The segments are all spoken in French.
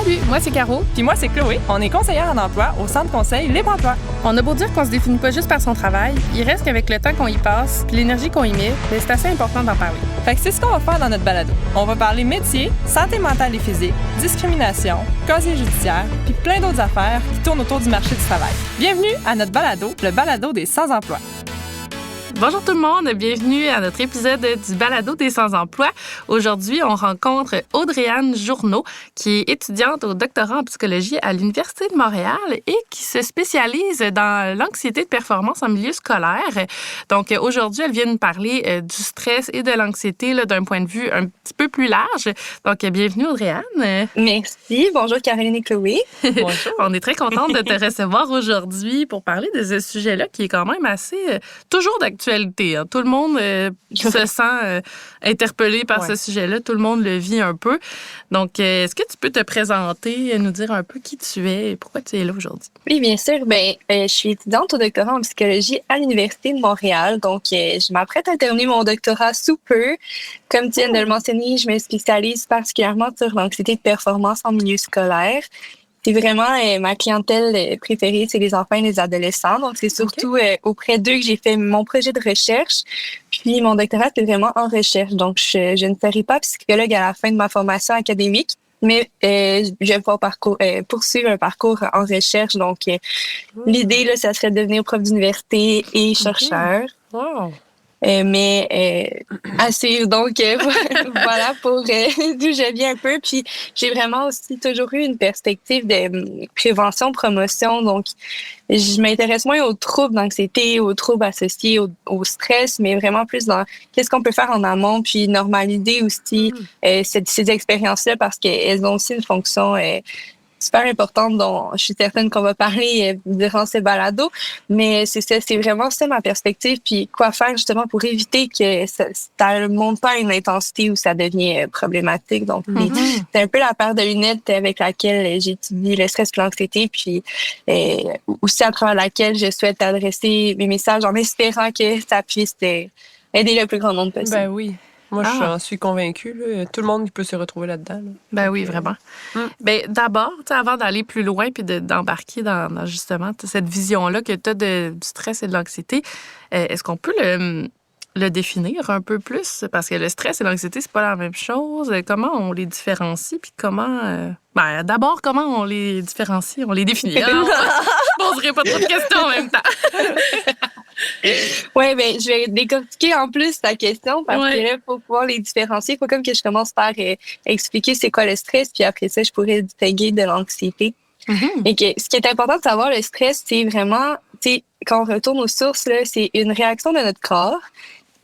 Salut, moi c'est Caro. Puis moi c'est Chloé. On est conseillère en emploi au Centre conseil Libre Emploi. On a beau dire qu'on se définit pas juste par son travail, il reste qu'avec le temps qu'on y passe puis l'énergie qu'on y met, c'est assez important d'en parler. Fait que c'est ce qu'on va faire dans notre balado. On va parler métier, santé mentale et physique, discrimination, casier judiciaire, puis plein d'autres affaires qui tournent autour du marché du travail. Bienvenue à notre balado, le balado des sans-emploi. Bonjour tout le monde, bienvenue à notre épisode du Balado des sans-emploi. Aujourd'hui, on rencontre Audrey-Anne Journeau, qui est étudiante au doctorat en psychologie à l'Université de Montréal et qui se spécialise dans l'anxiété de performance en milieu scolaire. Donc aujourd'hui, elle vient nous parler du stress et de l'anxiété là, d'un point de vue un petit peu plus large. Donc bienvenue Audrey-Anne. Merci, bonjour Caroline et Chloé. Bonjour. On est très contente de te recevoir aujourd'hui pour parler de ce sujet-là qui est quand même assez toujours d'actualité. Hein. Tout le monde se sent interpellé par ce sujet-là. Tout le monde le vit un peu. Donc, est-ce que tu peux te présenter, nous dire un peu qui tu es et pourquoi tu es là aujourd'hui? Oui, bien sûr. Je suis étudiante au doctorat en psychologie à l'Université de Montréal. Donc, je m'apprête à terminer mon doctorat sous peu. Comme tu viens de le mentionner, je me spécialise particulièrement sur l'anxiété de performance en milieu scolaire. C'est vraiment ma clientèle préférée, c'est les enfants et les adolescents. Donc, c'est surtout auprès d'eux que j'ai fait mon projet de recherche. Puis, mon doctorat, c'est vraiment en recherche. Donc, je ne serai pas psychologue à la fin de ma formation académique, mais je vais pouvoir poursuivre un parcours en recherche. Donc, l'idée, là, ça serait de devenir prof d'université et chercheur. Wow. Assez. Donc, voilà pour d'où je viens un peu. Puis, j'ai vraiment aussi toujours eu une perspective de prévention, promotion. Donc, je m'intéresse moins aux troubles d'anxiété, aux troubles associés au stress, mais vraiment plus dans qu'est-ce qu'on peut faire en amont, puis normaliser aussi ces expériences-là parce qu'elles ont aussi une fonction super importante dont je suis certaine qu'on va parler durant ces balados. Mais c'est ça, c'est vraiment ça ma perspective. Puis quoi faire justement pour éviter que ça ne monte pas à une intensité où ça devient problématique. Donc, c'est un peu la paire de lunettes avec laquelle j'étudie le stress et l'anxiété. Puis aussi à travers laquelle je souhaite adresser mes messages en espérant que ça puisse aider le plus grand nombre possible. Ben oui. Moi, j'en suis convaincue. Là. Tout le monde peut se retrouver là-dedans. Là. Ben oui, vraiment. Ben, d'abord, avant d'aller plus loin puis d'embarquer dans justement cette vision-là que tu as du stress et de l'anxiété, est-ce qu'on peut le définir un peu plus? Parce que le stress et l'anxiété, c'est pas la même chose. Comment on les différencie? Puis comment... d'abord, comment on les différencie? On les définit. Je poserai pas trop de questions en même temps. Oui, je vais décortiquer en plus ta question parce que là, pour pouvoir les différencier, il faut comme que je commence par expliquer c'est quoi le stress, puis après ça, je pourrais distinguer de l'anxiété. Et que ce qui est important de savoir, le stress, c'est vraiment, quand on retourne aux sources, là, c'est une réaction de notre corps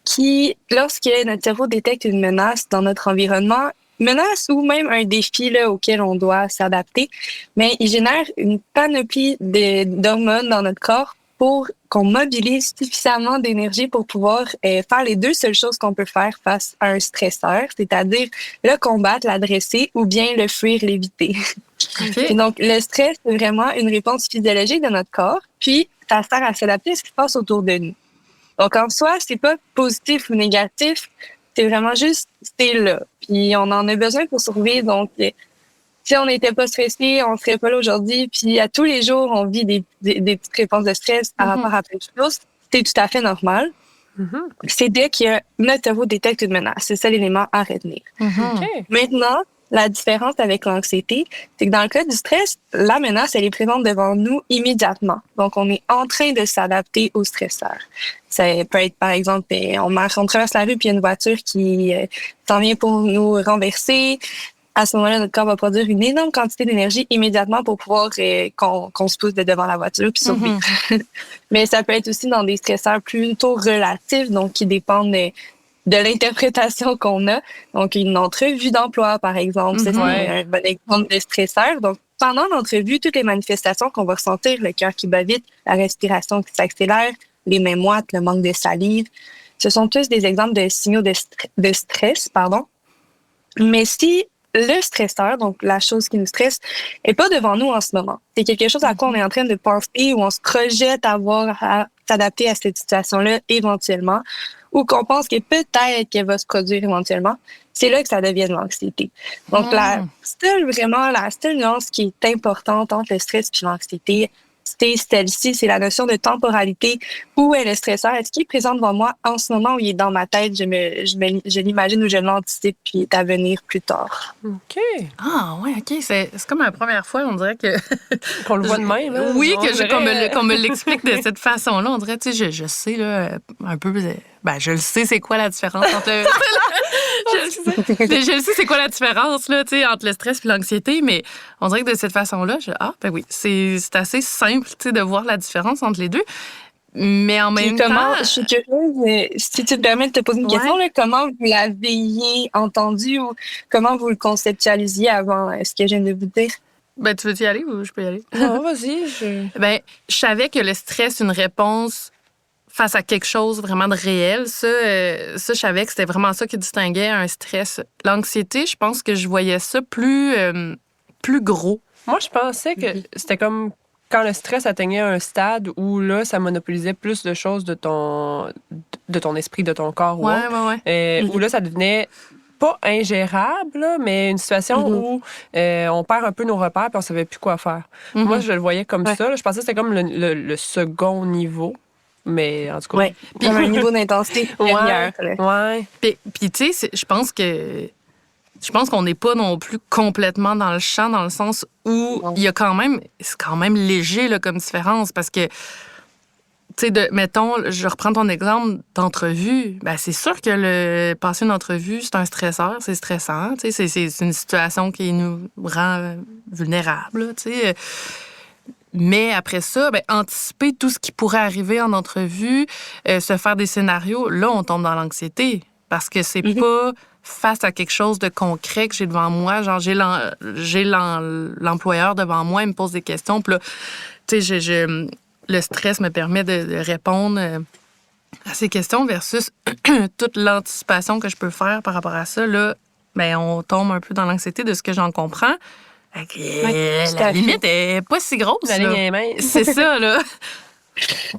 qui, lorsque notre cerveau détecte une menace dans notre environnement, menace ou même un défi là, auquel on doit s'adapter, mais il génère une panoplie d'hormones dans notre corps pour qu'on mobilise suffisamment d'énergie pour pouvoir faire les deux seules choses qu'on peut faire face à un stresseur, c'est-à-dire le combattre, l'adresser ou bien le fuir, l'éviter. Et donc, le stress, c'est vraiment une réponse physiologique de notre corps, puis ça sert à s'adapter à ce qui se passe autour de nous. Donc, en soi, c'est pas positif ou négatif, c'est vraiment juste, c'est là. Puis, on en a besoin pour survivre, donc... Si on n'était pas stressé, on ne serait pas là aujourd'hui. Puis à tous les jours, on vit des petites réponses de stress par rapport à plein de choses. C'est tout à fait normal. C'est dès que notre cerveau détecte une menace. C'est ça l'élément à retenir. Okay. Maintenant, la différence avec l'anxiété, c'est que dans le cas du stress, la menace, elle est présente devant nous immédiatement. Donc, on est en train de s'adapter au stresseur. Ça peut être, par exemple, on traverse la rue puis il y a une voiture qui s'en vient pour nous renverser. À ce moment-là, notre corps va produire une énorme quantité d'énergie immédiatement pour pouvoir qu'on se pousse de devant la voiture puis survivre. Mais ça peut être aussi dans des stresseurs plutôt relatifs, donc qui dépendent de l'interprétation qu'on a. Donc, une entrevue d'emploi, par exemple, c'est un bon exemple de stresseur. Donc, pendant l'entrevue, toutes les manifestations qu'on va ressentir, le cœur qui bat vite, la respiration qui s'accélère, les mains moites, le manque de salive, ce sont tous des exemples de signaux de stress, pardon. Mais si le stresseur, donc la chose qui nous stresse, est pas devant nous en ce moment. C'est quelque chose à quoi on est en train de penser ou on se projette à s'adapter à cette situation-là éventuellement, ou qu'on pense que peut-être qu'elle va se produire éventuellement. C'est là que ça devient de l'anxiété. Donc, la seule nuance qui est importante entre le stress et l'anxiété, c'est celle-ci, c'est la notion de temporalité. Où est le stresseur? Est-ce qu'il est présent devant moi en ce moment ou il est dans ma tête? Je l'imagine ou je l'anticipe puis il est à venir plus tard. OK. Ah, ouais, OK. C'est comme la première fois, on dirait que. Qu'on le voit de même, là. Oui, qu'on me l'explique de cette façon-là. On dirait, tu sais, je sais, là, un peu. Ben, je le sais, c'est quoi la différence entre. Je le sais, c'est quoi la différence, là, tu sais, entre le stress et l'anxiété, mais on dirait que de cette façon-là, ben oui, c'est assez simple, tu sais, de voir la différence entre les deux. Mais en même temps. Je suis curieuse, si tu te permets de te poser une question, là, comment vous l'aviez entendu ou comment vous le conceptualisiez avant ce que je viens de vous dire? Ben, tu veux-tu y aller ou je peux y aller? Non, vas-y. Ben, je savais que le stress, une réponse face à quelque chose vraiment de réel, ça, je savais que c'était vraiment ça qui distinguait un stress. L'anxiété, je pense que je voyais ça plus gros. Moi, je pensais que c'était comme quand le stress atteignait un stade où là, ça monopolisait plus de choses de ton esprit, de ton corps. Ouais. Où là, ça devenait pas ingérable, là, mais une situation où on perd un peu nos repères et on savait plus quoi faire. Moi, je le voyais comme ça. Là. Je pensais que c'était comme le second niveau. Mais en tout cas. Oui, comme un niveau d'intensité supérieur. Ouais. Puis tu sais, je pense qu'on n'est pas non plus complètement dans le champ, dans le sens où il y a c'est quand même léger là, comme différence, parce que, tu sais, mettons, je reprends ton exemple d'entrevue, ben c'est sûr que passer une entrevue, c'est un stresseur, c'est stressant, tu sais, c'est une situation qui nous rend vulnérables, tu sais. Mais après ça, ben, anticiper tout ce qui pourrait arriver en entrevue, se faire des scénarios, là, on tombe dans l'anxiété. Parce que c'est pas face à quelque chose de concret que j'ai devant moi. Genre, j'ai l'employeur devant moi, il me pose des questions. Puis là, tu sais, le stress me permet de répondre à ces questions versus toute l'anticipation que je peux faire par rapport à ça. Là, ben, on tombe un peu dans l'anxiété de ce que j'en comprends. La limite est pas si grosse. La ligne est mince. C'est ça, là.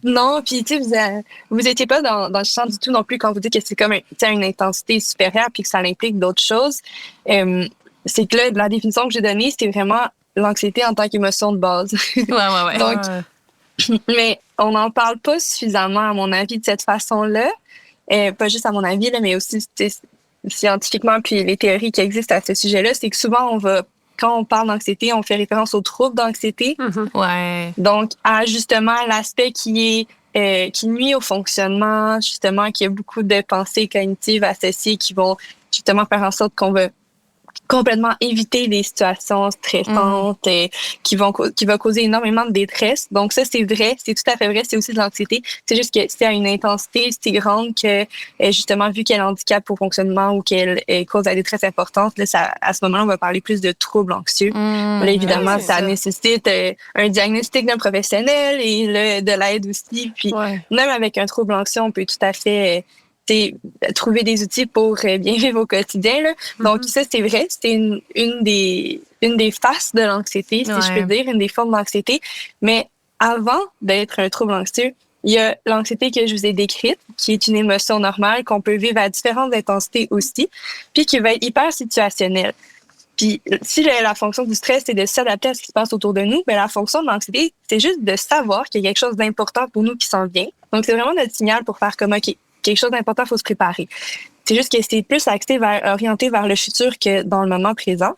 Non, puis tu sais, vous étiez pas dans le champ du tout non plus quand vous dites que c'est comme une intensité supérieure puis que ça implique d'autres choses. C'est que là, la définition que j'ai donnée, c'était vraiment l'anxiété en tant qu'émotion de base. Ouais. Donc, mais on n'en parle pas suffisamment, à mon avis, de cette façon-là. Pas juste à mon avis, là, mais aussi scientifiquement, puis les théories qui existent à ce sujet-là, c'est que souvent, quand on parle d'anxiété, on fait référence aux troubles d'anxiété. Ouais. Donc, à justement l'aspect qui nuit au fonctionnement, justement, qu'il y a beaucoup de pensées cognitives associées qui vont justement faire en sorte qu'on va complètement éviter des situations stressantes qui va causer énormément de détresse. Donc ça, c'est vrai, c'est tout à fait vrai, c'est aussi de l'anxiété. C'est juste que c'est à une intensité si grande que, justement, vu qu'elle handicape au fonctionnement ou qu'elle cause de la détresse importante, là, à ce moment-là, on va parler plus de troubles anxieux. Là, évidemment, ça nécessite un diagnostic d'un professionnel et de l'aide aussi. Puis même avec un trouble anxieux, on peut tout à fait trouver des outils pour bien vivre au quotidien. Là. Donc, ça, c'est vrai. C'est une des faces de l'anxiété, si je peux dire, une des formes d'anxiété. Mais avant d'être un trouble anxieux, il y a l'anxiété que je vous ai décrite, qui est une émotion normale qu'on peut vivre à différentes intensités aussi, puis qui va être hyper situationnelle. Puis, si la fonction du stress, c'est de s'adapter à ce qui se passe autour de nous, bien, la fonction de l'anxiété, c'est juste de savoir qu'il y a quelque chose d'important pour nous qui s'en vient. Donc, c'est vraiment notre signal pour faire comme, OK, quelque chose d'important, il faut se préparer. C'est juste que c'est plus orienté vers le futur que dans le moment présent.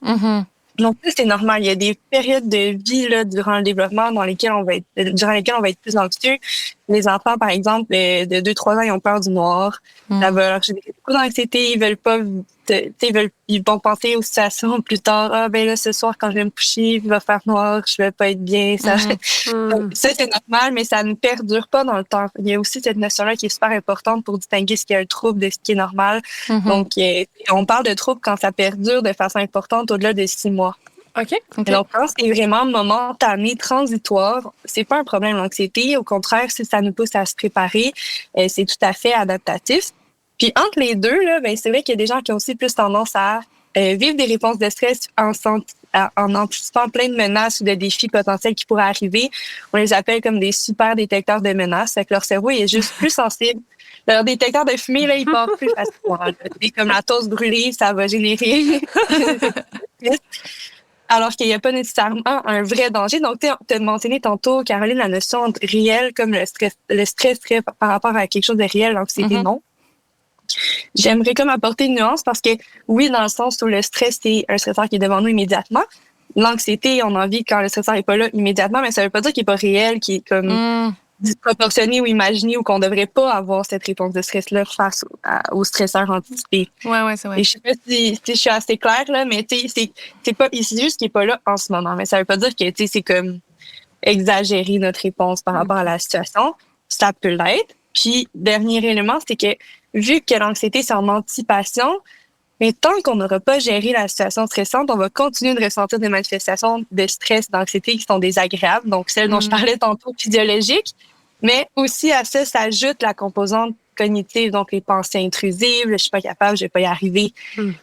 Donc, ça, c'est normal. Il y a des périodes de vie là, durant le développement durant lesquelles on va être plus anxieux. Les enfants, par exemple, de 2-3 ans, ils ont peur du noir. Ça va leur générer beaucoup d'anxiété. Ils veulent pas, ils vont penser aux situations plus tard. Ah, ben là, ce soir, quand je vais me coucher, il va faire noir, je vais pas être bien. Ça, ça, c'est normal, mais ça ne perdure pas dans le temps. Il y a aussi cette notion-là qui est super importante pour distinguer ce qui est un trouble de ce qui est normal. Donc, on parle de trouble quand ça perdure de façon importante au-delà de 6 mois. OK. Donc, quand c'est vraiment momentané, transitoire, c'est pas un problème l'anxiété. Au contraire, si ça nous pousse à se préparer, c'est tout à fait adaptatif. Puis entre les deux, là, ben, c'est vrai qu'il y a des gens qui ont aussi plus tendance à vivre des réponses de stress en anticipant plein de menaces ou de défis potentiels qui pourraient arriver. On les appelle comme des super détecteurs de menaces. Fait que leur cerveau est juste plus sensible. Leur détecteur de fumée, là, il part plus facilement. C'est comme la toast brûlée, ça va générer. Alors qu'il n'y a pas nécessairement un vrai danger. Donc, tu as mentionné tantôt, Caroline, la notion de réel comme le stress serait par rapport à quelque chose de réel, l'anxiété, non. J'aimerais comme apporter une nuance parce que, oui, dans le sens où le stress, c'est un stresseur qui est devant nous immédiatement. L'anxiété, on en vit quand le stresseur n'est pas là immédiatement, mais ça veut pas dire qu'il n'est pas réel, qu'il est comme disproportionné ou imaginé ou qu'on devrait pas avoir cette réponse de stress-là face au stresseur anticipé. Ouais, c'est vrai. Et je sais pas si je suis assez claire, là, mais tu sais, c'est juste qu'il est pas là en ce moment. Mais ça veut pas dire que, tu sais, c'est comme exagérer notre réponse par rapport à la situation. Ça peut l'être. Puis, dernier élément, c'est que vu que l'anxiété, c'est en anticipation, mais tant qu'on n'aura pas géré la situation stressante, on va continuer de ressentir des manifestations de stress, d'anxiété qui sont désagréables. Donc, celles dont je parlais tantôt, physiologiques. Mais aussi à ça s'ajoute la composante cognitive, donc les pensées intrusives, je suis pas capable, je vais pas y arriver.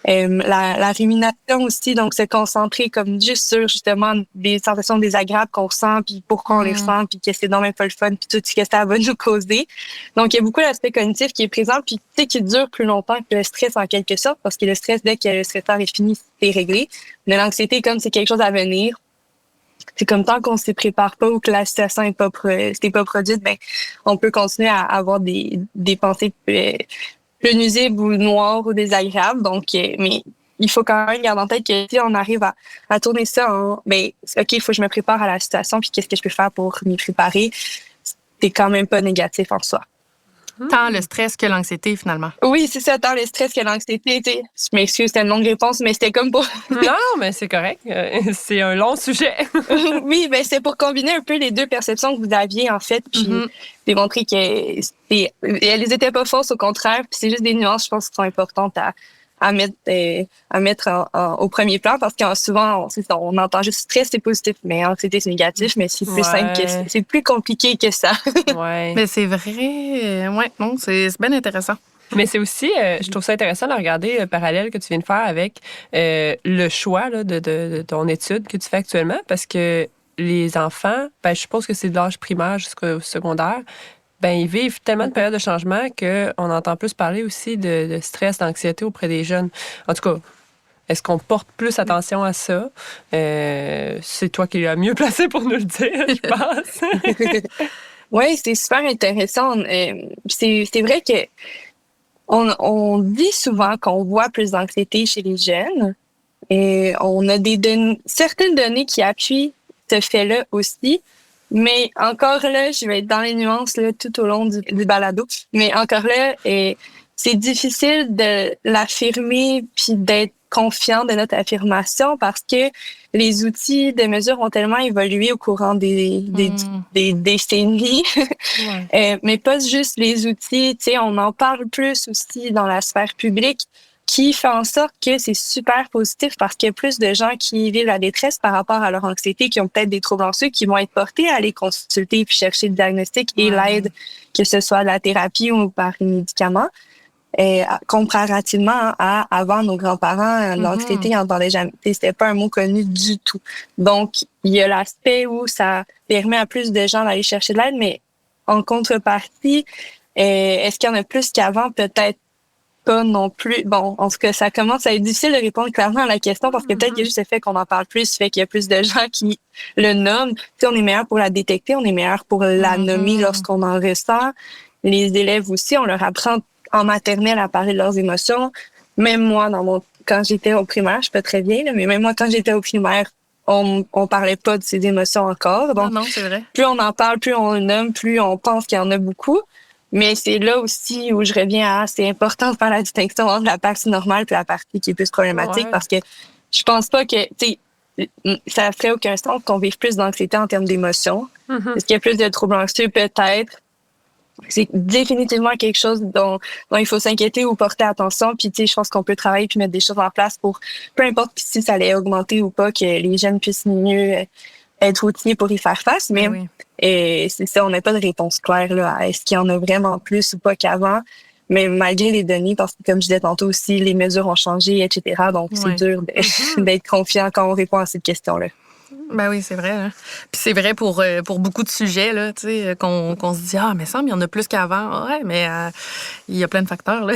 La rumination aussi, donc se concentrer comme juste sur justement des sensations désagréables qu'on ressent, puis pourquoi on les ressent, puis que c'est donc même pas le fun, puis tout ce que ça va nous causer. Donc il y a beaucoup l'aspect cognitif qui est présent, puis tu sais qui dure plus longtemps que le stress en quelque sorte, parce que le stress, dès que le stresseur est fini, c'est réglé. Mais l'anxiété, comme c'est quelque chose à venir, c'est comme tant qu'on s'y prépare pas ou que la situation n'est pas produite, ben on peut continuer à avoir des pensées plus nuisibles ou noires ou désagréables. Donc, mais il faut quand même garder en tête que si on arrive à tourner ça en OK, il faut que je me prépare à la situation, puis qu'est-ce que je peux faire pour m'y préparer, c'est quand même pas négatif en soi. Tant le stress que l'anxiété, finalement. Oui, c'est ça, tant le stress que l'anxiété. Je m'excuse, c'était une longue réponse, mais c'était comme pour... Non, mais c'est correct. C'est un long sujet. Oui, ben c'est pour combiner un peu les deux perceptions que vous aviez, en fait, puis démontrer qu'elles étaient pas fausses, au contraire, puis c'est juste des nuances, je pense, qui sont importantes à mettre au premier plan, parce que souvent, on entend juste stress, c'est positif, mais anxiété, c'est négatif, mais c'est plus simple que ça. C'est plus compliqué que ça. Ouais. Mais c'est vrai. Ouais, non, c'est bien intéressant. Mais c'est aussi, je trouve ça intéressant de regarder le parallèle que tu viens de faire avec le choix là, de ton étude que tu fais actuellement, parce que les enfants, je suppose que c'est de l'âge primaire jusqu'au secondaire, ils vivent tellement de périodes de changement qu'on entend plus parler aussi de stress, d'anxiété auprès des jeunes. En tout cas, est-ce qu'on porte plus attention à ça? C'est toi qui es la mieux placée pour nous le dire, je pense. Oui, c'est super intéressant. C'est vrai que on dit souvent qu'on voit plus d'anxiété chez les jeunes. Et on a certaines données qui appuient ce fait-là aussi. Mais encore là, je vais être dans les nuances là, tout au long du balado. Mais encore là, c'est difficile de l'affirmer puis d'être confiant de notre affirmation parce que les outils de mesure ont tellement évolué au courant des décennies. Ouais. Mais pas juste les outils, tu sais, on en parle plus aussi dans la sphère publique, qui fait en sorte que c'est super positif parce qu'il y a plus de gens qui vivent la détresse par rapport à leur anxiété, qui ont peut-être des troubles anxieux, qui vont être portés à aller consulter puis chercher le diagnostic et l'aide, que ce soit de la thérapie ou par les médicaments. Et comparativement à avant, nos grands-parents, l'anxiété, ils n'en parlaient jamais. C'était pas un mot connu du tout. Donc, il y a l'aspect où ça permet à plus de gens d'aller chercher de l'aide, mais en contrepartie, est-ce qu'il y en a plus qu'avant? Peut-être pas non plus. Bon, en tout cas, ça commence à être difficile de répondre clairement à la question parce que peut-être qu'il y a juste le fait qu'on en parle plus, fait qu'il y a plus de gens qui le nomment. Tu sais, on est meilleur pour la détecter, on est meilleur pour la nommer lorsqu'on en ressent. Les élèves aussi, on leur apprend en maternelle à parler de leurs émotions. Même moi, quand j'étais au primaire, je suis pas très vieille, mais même moi, quand j'étais au primaire, on parlait pas de ces émotions encore. Donc, non, c'est vrai. Plus on en parle, plus on le nomme, plus on pense qu'il y en a beaucoup. Mais c'est là aussi où je reviens c'est important de faire la distinction entre la partie normale et la partie qui est plus problématique parce que je pense pas que, tu sais, ça ferait aucun sens qu'on vive plus d'anxiété en termes d'émotions. Est-ce qu'il y a plus de troubles anxieux? Peut-être. C'est définitivement quelque chose dont il faut s'inquiéter ou porter attention. Puis, tu sais, je pense qu'on peut travailler puis mettre des choses en place pour, peu importe si ça allait augmenter ou pas, que les jeunes puissent mieux être outillés pour y faire face. Mais et c'est ça, on n'a pas de réponse claire là, à est-ce qu'il y en a vraiment plus ou pas qu'avant. mais malgré les données, parce que comme je disais tantôt aussi, les mesures ont changé, etc. Donc, c'est dur d'être confiant quand on répond à cette question-là. Ben oui, c'est vrai. Hein. Puis c'est vrai pour beaucoup de sujets, là, tu sais, qu'on se dit, mais ça, il y en a plus qu'avant. Ouais, mais il y a plein de facteurs, là.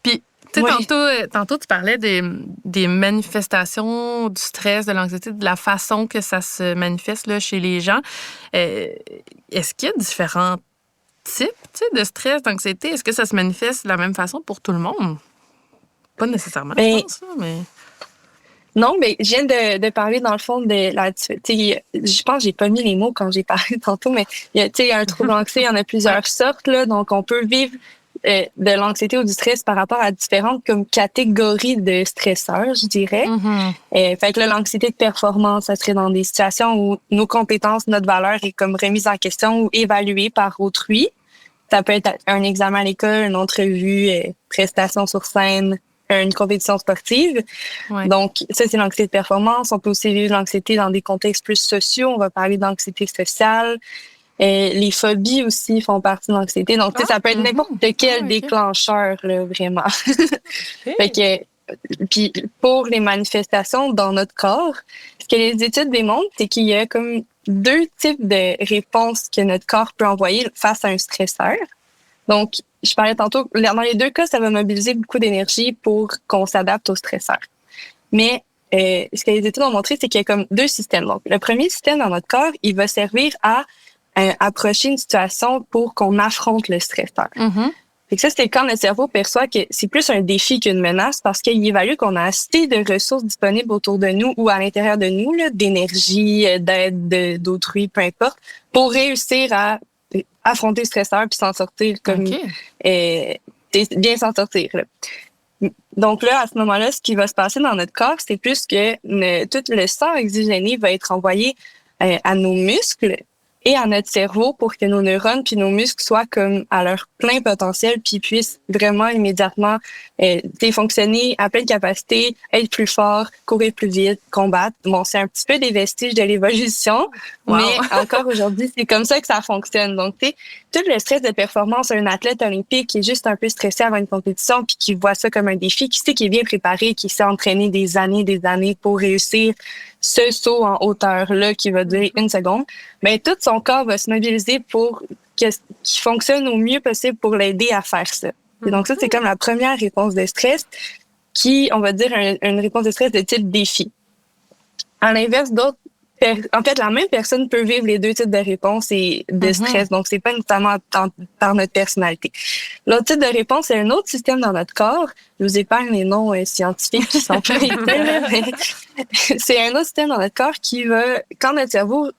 Puis, tu sais, tantôt, tu parlais des manifestations du stress, de l'anxiété, de la façon que ça se manifeste là, chez les gens. Est-ce qu'il y a différents types, tu sais, de stress, d'anxiété? Est-ce que ça se manifeste de la même façon pour tout le monde? Pas nécessairement, je pense, mais... Non, mais je viens de parler, dans le fond, de la... Je pense que j'ai pas mis les mots quand j'ai parlé tantôt, mais il y a un trouble d'anxiété, il y en a plusieurs sortes, là. Donc, on peut vivre de l'anxiété ou du stress par rapport à différentes comme catégories de stresseurs, je dirais. Fait que là, l'anxiété de performance, ça serait dans des situations où nos compétences, notre valeur est comme remise en question ou évaluée par autrui. Ça peut être un examen à l'école, une entrevue, prestation sur scène, une compétition sportive. Ouais. Donc, ça, c'est l'anxiété de performance. On peut aussi vivre l'anxiété dans des contextes plus sociaux. On va parler d'anxiété sociale. Les phobies aussi font partie de l'anxiété. Donc, ça peut être n'importe quel déclencheur, là, vraiment. Fait que, puis, pour les manifestations dans notre corps, ce que les études démontrent, c'est qu'il y a comme 2 types de réponses que notre corps peut envoyer face à un stresseur. Donc, je parlais tantôt, dans les 2 cas, ça va mobiliser beaucoup d'énergie pour qu'on s'adapte au stresseur. Mais ce que les études ont montré, c'est qu'il y a comme 2 systèmes. Donc, le premier système dans notre corps, il va servir à approcher une situation pour qu'on affronte le stresseur. Fait que ça, c'est quand le cerveau perçoit que c'est plus un défi qu'une menace parce qu'il évalue qu'on a assez de ressources disponibles autour de nous ou à l'intérieur de nous, là, d'énergie, d'aide d'autrui, peu importe, pour réussir à affronter le stresseur puis s'en sortir comme bien s'en sortir. Là. Donc là, à ce moment-là, ce qui va se passer dans notre corps, c'est plus que tout le sang oxygéné va être envoyé à nos muscles et à notre cerveau pour que nos neurones puis nos muscles soient comme à leur plein potentiel puis puissent vraiment immédiatement fonctionner à pleine capacité, être plus fort, courir plus vite, combattre. Bon, c'est un petit peu des vestiges de l'évolution, mais encore aujourd'hui, c'est comme ça que ça fonctionne. Donc, tu sais, tout le stress de performance, un athlète olympique qui est juste un peu stressé avant une compétition puis qui voit ça comme un défi, qui sait qu'il est bien préparé, qui s'est entraîné des années pour réussir ce saut en hauteur-là qui va durer 1 seconde, bien, tout son corps va se mobiliser pour qu'il fonctionne au mieux possible pour l'aider à faire ça. Et donc, ça, c'est comme la première réponse de stress qui, on va dire, une réponse de stress de type défi. À l'inverse, en fait, la même personne peut vivre les 2 types de réponses et de stress. Donc, c'est pas notamment par notre personnalité. L'autre type de réponse, c'est un autre système dans notre corps. Je vous épargne les noms scientifiques qui sont pas mais c'est un autre système dans notre corps qui va, quand notre cerveau,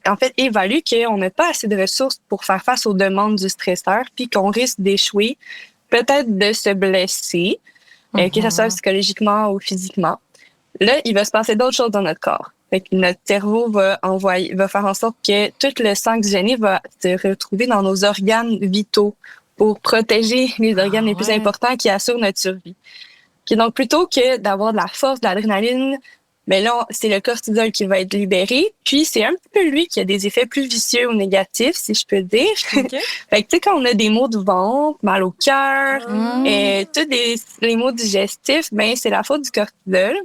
en fait, évalue qu'on n'a pas assez de ressources pour faire face aux demandes du stresseur, puis qu'on risque d'échouer, peut-être de se blesser, que ce soit psychologiquement ou physiquement. Là, il va se passer d'autres choses dans notre corps. Fait que notre cerveau va faire en sorte que tout le sang oxygéné va se retrouver dans nos organes vitaux pour protéger les organes les plus importants qui assurent notre survie. Puis donc, plutôt que d'avoir de la force, de l'adrénaline, ben là, c'est le cortisol qui va être libéré. Puis, c'est un petit peu lui qui a des effets plus vicieux ou négatifs, si je peux dire. Okay. Fait que, tu sais, quand on a des maux de ventre, mal au cœur, tous les maux digestifs, ben c'est la faute du cortisol.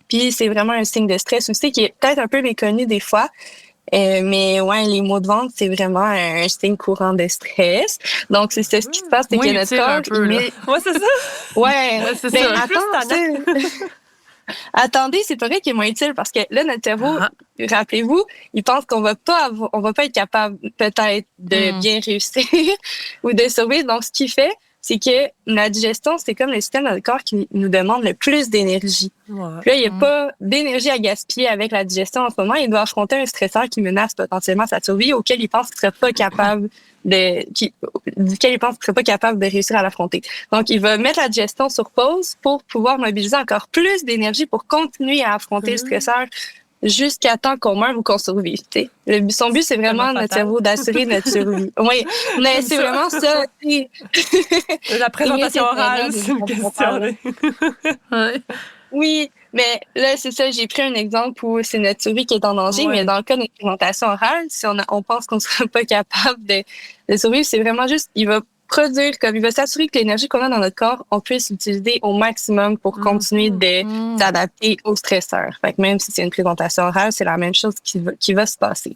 Puis, c'est vraiment un signe de stress aussi qui est peut-être un peu méconnu des fois. Mais ouais, les maux de ventre, c'est vraiment un signe courant de stress. Donc, c'est ça, ce qui se passe, c'est que notre corps... Ouais, c'est ça. Ouais, c'est ça. Attendez, c'est pas vrai qu'il est moins utile parce que là, notre cerveau, rappelez-vous, il pense qu'on va pas être capable peut-être de bien réussir ou de survivre. Donc, ce qu'il fait, c'est que la digestion, c'est comme le système dans le corps qui nous demande le plus d'énergie. Ouais. Puis là, il n'y a pas d'énergie à gaspiller avec la digestion en ce moment. Il doit affronter un stresseur qui menace potentiellement sa survie, auquel il pense qu'il ne serait pas capable duquel il pense qu'il serait pas capable de réussir à l'affronter. Donc, il va mettre la digestion sur pause pour pouvoir mobiliser encore plus d'énergie pour continuer à affronter le stresseur jusqu'à temps qu'on meure ou qu'on survive. Son but, c'est vraiment notre cerveau d'assurer notre survie. Oui, mais c'est vraiment ça. La présentation orale, c'est une question. Oui, mais là, c'est ça. J'ai pris un exemple où c'est notre survie qui est en danger, mais dans le cas d'une présentation orale, si on pense qu'on ne sera pas capable de survivre, c'est vraiment juste, il va produire, comme il va s'assurer que l'énergie qu'on a dans notre corps, on puisse l'utiliser au maximum pour continuer de s'adapter au stresseur. Fait que même si c'est une présentation orale, c'est la même chose qui va se passer.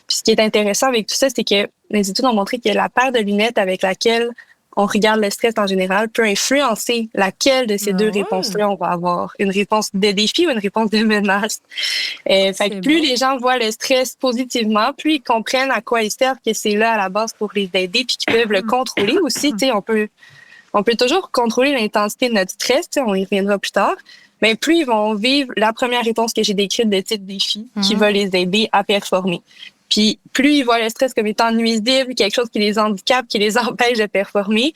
Puis ce qui est intéressant avec tout ça, c'est que les études ont montré que la paire de lunettes avec laquelle on regarde le stress en général peut influencer laquelle de ces deux réponses-là on va avoir. Une réponse de défi ou une réponse de menace. Fait que plus les gens voient le stress positivement, plus ils comprennent à quoi ils servent, que c'est là à la base pour les aider, puis qu'ils peuvent le contrôler aussi. Tu sais, on peut toujours contrôler l'intensité de notre stress, on y reviendra plus tard. Mais plus ils vont vivre la première réponse que j'ai décrite de type défi, qui va les aider à performer. Puis plus ils voient le stress comme étant nuisible, quelque chose qui les handicape, qui les empêche de performer,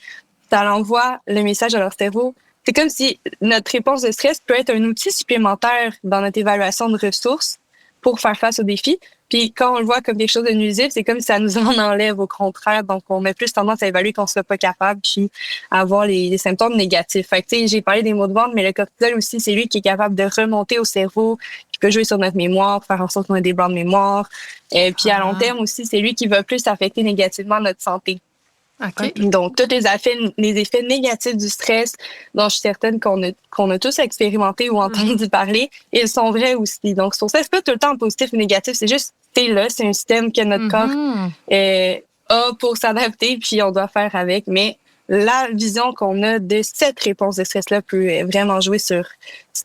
ça envoie le message à leur cerveau. C'est comme si notre réponse de stress peut être un outil supplémentaire dans notre évaluation de ressources pour faire face aux défis. Puis quand on le voit comme quelque chose de nuisible, c'est comme si ça nous en enlève au contraire. Donc, on a plus tendance à évaluer qu'on ne soit pas capable puis à avoir les symptômes négatifs. Fait que, tu sais, j'ai parlé des maux de ventre, mais le cortisol aussi, c'est lui qui est capable de remonter au cerveau, qui peut jouer sur notre mémoire, faire en sorte qu'on ait des blancs de mémoire. Puis à long terme aussi, c'est lui qui va plus affecter négativement notre santé. Okay. Donc, tous les effets négatifs du stress, dont je suis certaine qu'on a tous expérimenté ou entendu parler, ils sont vrais aussi. Donc, sur ça, c'est pas tout le temps positif ou négatif, c'est juste, c'est là, c'est un système que notre corps a pour s'adapter, puis on doit faire avec. Mais la vision qu'on a de cette réponse de stress-là peut vraiment jouer sur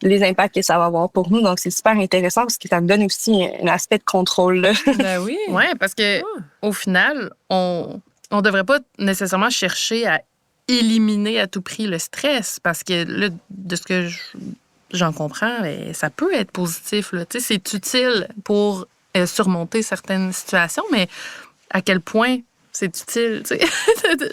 les impacts que ça va avoir pour nous. Donc, c'est super intéressant parce que ça me donne aussi un aspect de contrôle. Là. Ben oui. Oui, parce que au final, on devrait pas nécessairement chercher à éliminer à tout prix le stress parce que là, de ce que j'en comprends, ça peut être positif. Là. Tu sais, c'est utile pour surmonter certaines situations, mais à quel point c'est utile? Tu sais?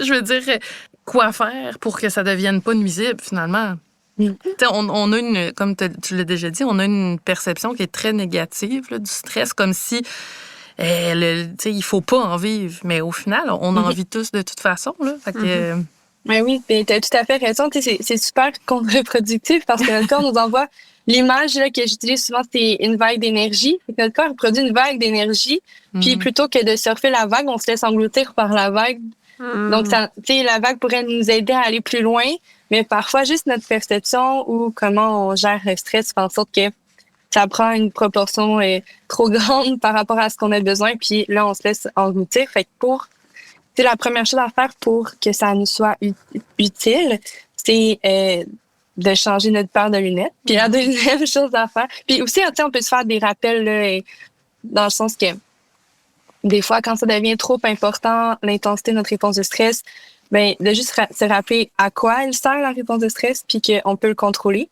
Je veux dire, quoi faire pour que ça devienne pas nuisible finalement? On a comme tu l'as déjà dit, on a une perception qui est très négative là, du stress, comme si il faut pas en vivre. Mais au final, on en vit tous de toute façon. Là. Fait que, Mais oui, tu as tout à fait raison. C'est super contre-productif parce que notre corps nous envoie l'image là, que j'utilise souvent, c'est une vague d'énergie. Notre corps produit une vague d'énergie, puis plutôt que de surfer la vague, on se laisse engloutir par la vague. Donc, la vague pourrait nous aider à aller plus loin, mais parfois, juste notre perception ou comment on gère le stress fait en sorte que ça prend une proportion trop grande par rapport à ce qu'on a besoin, puis là, on se laisse engloutir. Fait que la première chose à faire pour que ça nous soit utile, c'est de changer notre paire de lunettes. Puis la deuxième chose à faire, puis aussi, on peut se faire des rappels là, dans le sens que des fois, quand ça devient trop important, l'intensité de notre réponse de stress, ben de juste se rappeler à quoi elle sert la réponse de stress, puis qu'on peut le contrôler.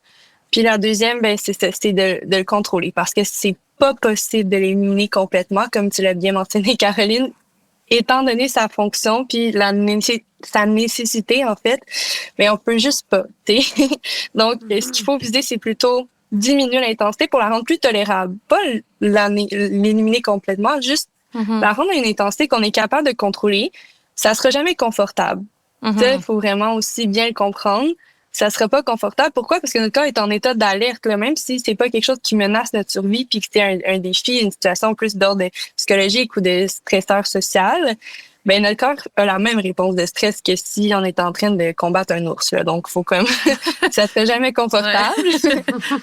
Puis la deuxième, ben c'est de le contrôler parce que c'est pas possible de l'éliminer complètement, comme tu l'as bien mentionné, Caroline, étant donné sa fonction puis sa nécessité en fait, mais on peut juste pas. Donc, ce qu'il faut viser, c'est plutôt diminuer l'intensité pour la rendre plus tolérable, pas l'éliminer complètement, juste la rendre à une intensité qu'on est capable de contrôler. Ça sera jamais confortable. Il faut vraiment aussi bien le comprendre. Ça sera pas confortable. Pourquoi? Parce que notre corps est en état d'alerte, là, même si c'est pas quelque chose qui menace notre survie puis que c'est un défi, une situation plus d'ordre psychologique ou de stresseur social. Ben, notre corps a la même réponse de stress que si on est en train de combattre un ours, là. Donc, faut comme, ça serait jamais confortable.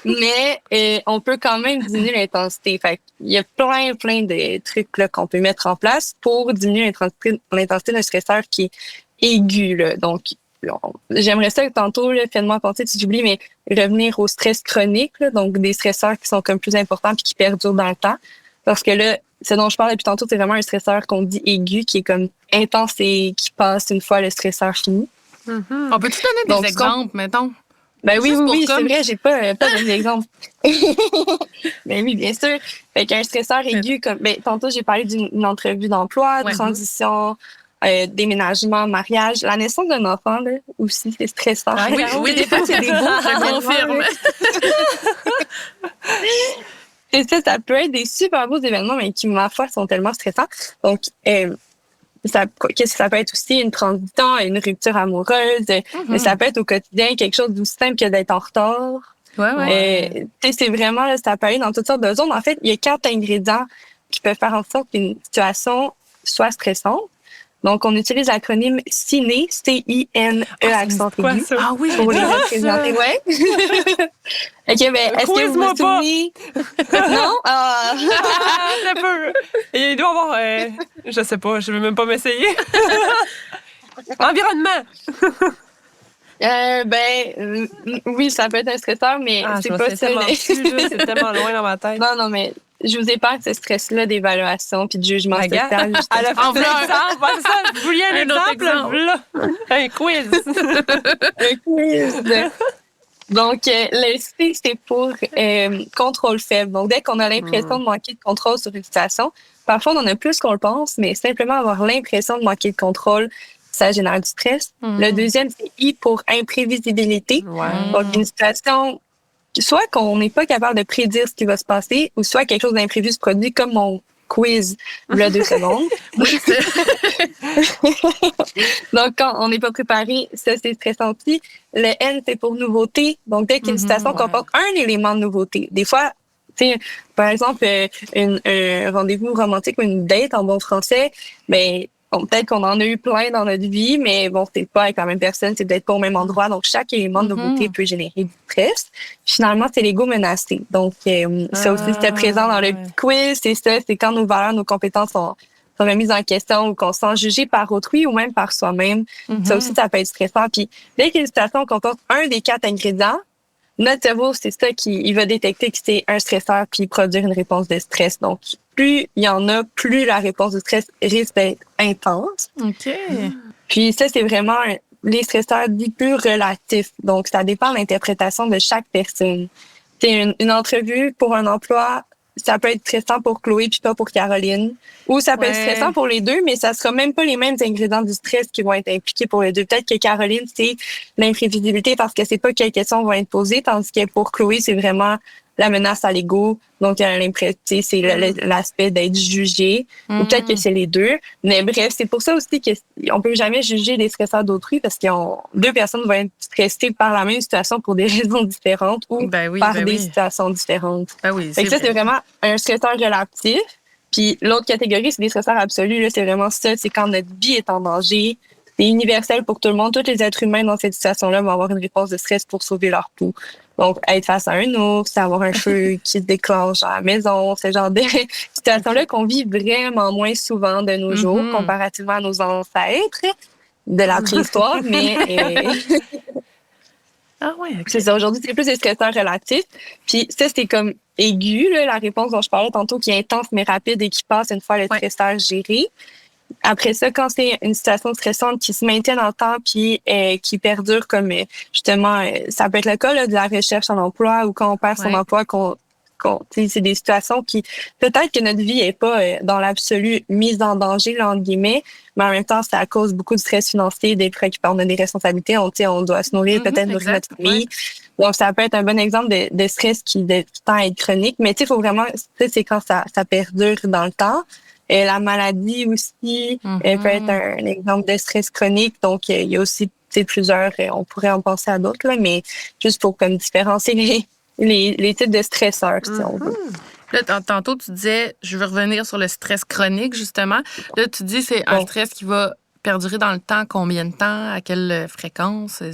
Mais, on peut quand même diminuer l'intensité. Fait il y a plein de trucs, là, qu'on peut mettre en place pour diminuer l'intensité d'un stresseur qui est aigu, là. Donc, j'aimerais ça que tantôt, là, fais-moi penser, si j'oublie, mais revenir au stress chronique, là, donc des stresseurs qui sont comme plus importants puis qui perdurent dans le temps. Parce que là, ce dont je parle depuis tantôt, c'est vraiment un stresseur qu'on dit aigu, qui est comme intense et qui passe une fois le stresseur fini. On peut-tu donner des exemples, mettons? Ben oui, c'est vrai, j'ai pas d'exemple. Ben oui, bien sûr. Fait qu'un stresseur aigu, comme tantôt j'ai parlé d'une entrevue d'emploi, transition, déménagement, mariage, la naissance d'un enfant là aussi c'est stressant. Oui, des fois c'est des beaux, je confirme. Et ça peut être des super beaux événements, mais qui ma foi sont tellement stressants. Donc qu'est-ce que ça peut être aussi une transition, une rupture amoureuse, mais ça peut être au quotidien quelque chose d'aussi simple que d'être en retard. C'est vraiment là, ça peut aller dans toutes sortes de zones. En fait, il y a 4 ingrédients qui peuvent faire en sorte qu'une situation soit stressante. Donc, on utilise l'acronyme CINE, C-I-N-E, accent aigu. Ah oui, pour les représenter. Ouais. OK, ben, est-ce que vous vous souvenez? Non? Ah! Un peu. Il doit y avoir... je sais pas, je vais même pas m'essayer. Environnement. Oui, ça peut être un stresseur, mais c'est pas ça. C'est tellement loin dans ma tête. Non, mais je vous épargne ce stress-là d'évaluation puis de jugement social. Elle a fait un exemple. Vous vouliez un exemple? Là. Un quiz. Un quiz. Donc, le C, c'est pour contrôle faible. Donc, dès qu'on a l'impression de manquer de contrôle sur une situation, parfois, on en a plus qu'on le pense, mais simplement avoir l'impression de manquer de contrôle, ça génère du stress. Le deuxième, c'est I pour imprévisibilité. Donc, une situation, soit qu'on n'est pas capable de prédire ce qui va se passer, ou soit quelque chose d'imprévu se produit, comme mon quiz, il y a 2 secondes. Donc, quand on n'est pas préparé, ça, c'est stressant aussi. Le N, c'est pour nouveauté. Donc, dès qu'une situation comporte un élément de nouveauté, des fois, tu sais, par exemple, un rendez-vous romantique ou une date en bon français, ben, peut-être qu'on en a eu plein dans notre vie, mais bon, c'est pas avec la même personne, c'est peut-être pas au même endroit. Donc, chaque élément de nouveauté peut générer du stress. Finalement, c'est l'ego menacé. Donc, ça aussi, c'était présent dans le quiz. C'est ça, c'est quand nos valeurs, nos compétences sont remises en question ou qu'on se sent jugé par autrui ou même par soi-même. Ça aussi, ça peut être stressant. Puis, dès qu'une situation comporte un des 4 ingrédients, notre cerveau, c'est ça il va détecter que c'est un stresseur puis produire une réponse de stress. Donc, plus il y en a, plus la réponse de stress risque d'être intense. OK. Puis ça, c'est vraiment les stresseurs dits plus relatifs. Donc, ça dépend de l'interprétation de chaque personne. C'est une entrevue pour un emploi, ça peut être stressant pour Chloé puis pas pour Caroline. Ou ça peut être stressant pour les deux, mais ça sera même pas les mêmes ingrédients du stress qui vont être impliqués pour les deux. Peut-être que Caroline, c'est l'imprévisibilité parce que c'est pas quelles questions vont être posées, tandis que pour Chloé, c'est vraiment la menace à l'ego. Donc, c'est l'aspect d'être jugé. Ou peut-être que c'est les deux. Mais bref, c'est pour ça aussi qu'on peut jamais juger les stresseurs d'autrui parce que 2 personnes vont être stressées par la même situation pour des raisons différentes ou par des situations différentes. Fait que ça, c'est vraiment un stresseur relatif. Puis l'autre catégorie, c'est des stresseurs absolus. Là, c'est vraiment ça. C'est quand notre vie est en danger. C'est universel pour tout le monde. Tous les êtres humains dans cette situation-là vont avoir une réponse de stress pour sauver leur peau. Donc, être face à un ours, avoir un feu qui se déclenche à la maison, ce genre de situations-là qu'on vit vraiment moins souvent de nos jours, comparativement à nos ancêtres de la préhistoire. Mais c'est ça. Aujourd'hui, c'est plus des stresseurs relatifs. Puis ça, c'est comme aigu, là, la réponse dont je parlais tantôt, qui est intense mais rapide et qui passe une fois le stresseur géré. Après ça, quand c'est une situation stressante qui se maintient dans le temps puis qui perdure comme justement, ça peut être le cas là, de la recherche en emploi ou quand on perd son emploi, c'est des situations qui peut-être que notre vie est pas dans l'absolu mise en danger là, entre guillemets, mais en même temps c'est à cause beaucoup de stress financier, des préoccupations, on a des responsabilités, on doit se nourrir, peut-être nourrir notre famille. Donc ça peut être un bon exemple de stress qui tend à être chronique, mais tu sais, il faut vraiment, c'est quand ça perdure dans le temps. La maladie aussi peut être un exemple de stress chronique. Donc, il y a aussi plusieurs, on pourrait en penser à d'autres, là, mais juste pour comme différencier les types de stresseurs, si on veut. Là, tantôt, tu disais, je veux revenir sur le stress chronique, justement. Là, tu dis c'est un stress qui va perdurer dans le temps. Combien de temps? À quelle fréquence?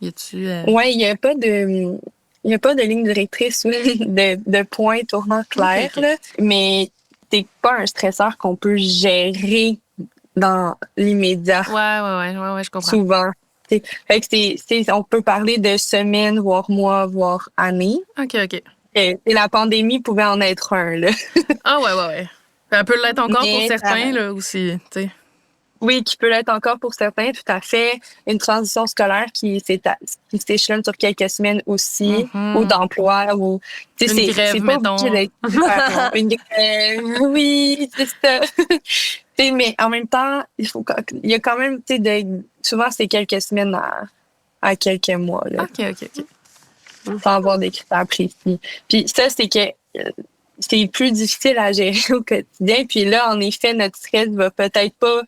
Y a-tu... Oui, il n'y a pas de ligne directrice ou de point tournant clair, là, mais c'est pas un stresseur qu'on peut gérer dans l'immédiat. Ouais, je comprends. Souvent. Fait que on peut parler de semaines, voire mois, voire années. OK. Et la pandémie pouvait en être un, là. Ouais. Elle peut l'être encore pour certains, là, aussi, tu sais. Oui, qui peut l'être encore pour certains, tout à fait. Une transition scolaire qui s'échelonne sur quelques semaines aussi, ou d'emploi, ou... Une grève, mettons. Une grève, oui, c'est ça. Mais en même temps, il y a quand même, souvent, c'est quelques semaines à quelques mois, là. OK. Sans avoir des critères précis. Puis ça, c'est que c'est plus difficile à gérer au quotidien. Puis là, en effet, notre stress va peut-être pas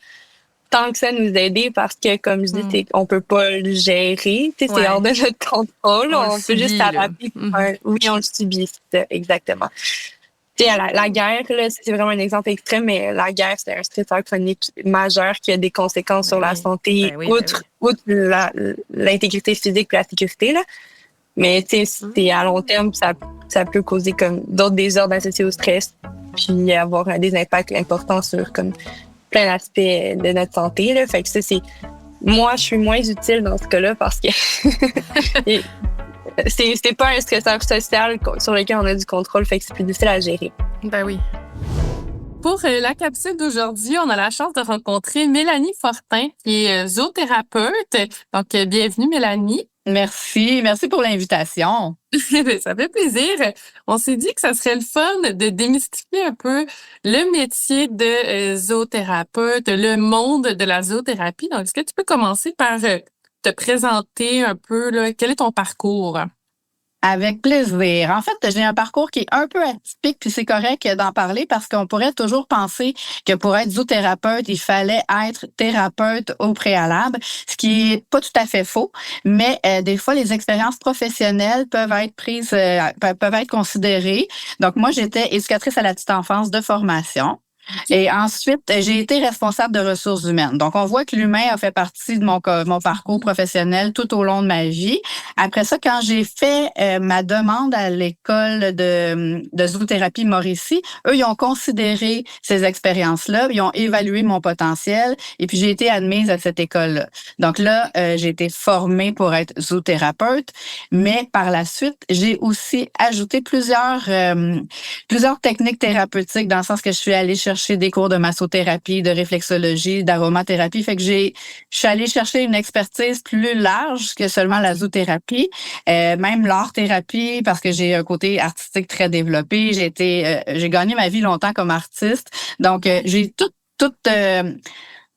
tant que ça nous aider parce que, comme je dis, on peut pas le gérer. C'est hors de notre contrôle. On peut juste s'adapter. Oui, on le subit, exactement. Tu sais, la guerre, là, c'est vraiment un exemple extrême, mais la guerre, c'est un stresseur chronique majeur qui a des conséquences sur la santé, outre l'intégrité physique et la sécurité, là. Mais tu sais, c'est à long terme, ça peut causer comme d'autres désordres associés au stress, puis avoir des impacts importants sur comme plein d'aspects de notre santé, là. Fait que ça, moi, je suis moins utile dans ce cas-là parce que c'est pas un stresseur social sur lequel on a du contrôle, fait que c'est plus difficile à gérer. Ben oui. Pour la capsule d'aujourd'hui, on a la chance de rencontrer Mélanie Fortin, qui est zoothérapeute. Donc, bienvenue, Mélanie. Merci pour l'invitation. Ça fait plaisir. On s'est dit que ça serait le fun de démystifier un peu le métier de zoothérapeute, le monde de la zoothérapie. Donc, est-ce que tu peux commencer par te présenter un peu, là, quel est ton parcours? Avec plaisir. En fait, j'ai un parcours qui est un peu atypique, puis c'est correct d'en parler parce qu'on pourrait toujours penser que pour être zoothérapeute, il fallait être thérapeute au préalable, ce qui est pas tout à fait faux, mais des fois, les expériences professionnelles peuvent être prises, peuvent être considérées. Donc, moi, j'étais éducatrice à la petite enfance de formation. Et ensuite, j'ai été responsable de ressources humaines. Donc, on voit que l'humain a fait partie de mon parcours professionnel tout au long de ma vie. Après ça, quand j'ai fait ma demande à l'école de zoothérapie Mauricie, eux, ils ont considéré ces expériences-là, ils ont évalué mon potentiel et puis j'ai été admise à cette école-là. Donc là, j'ai été formée pour être zoothérapeute, mais par la suite, j'ai aussi ajouté plusieurs techniques thérapeutiques dans le sens que je suis allée chercher des cours de massothérapie, de réflexologie, d'aromathérapie. Fait que je suis allée chercher une expertise plus large que seulement la zoothérapie, même l'art-thérapie, parce que j'ai un côté artistique très développé. J'ai gagné ma vie longtemps comme artiste. Donc, j'ai tout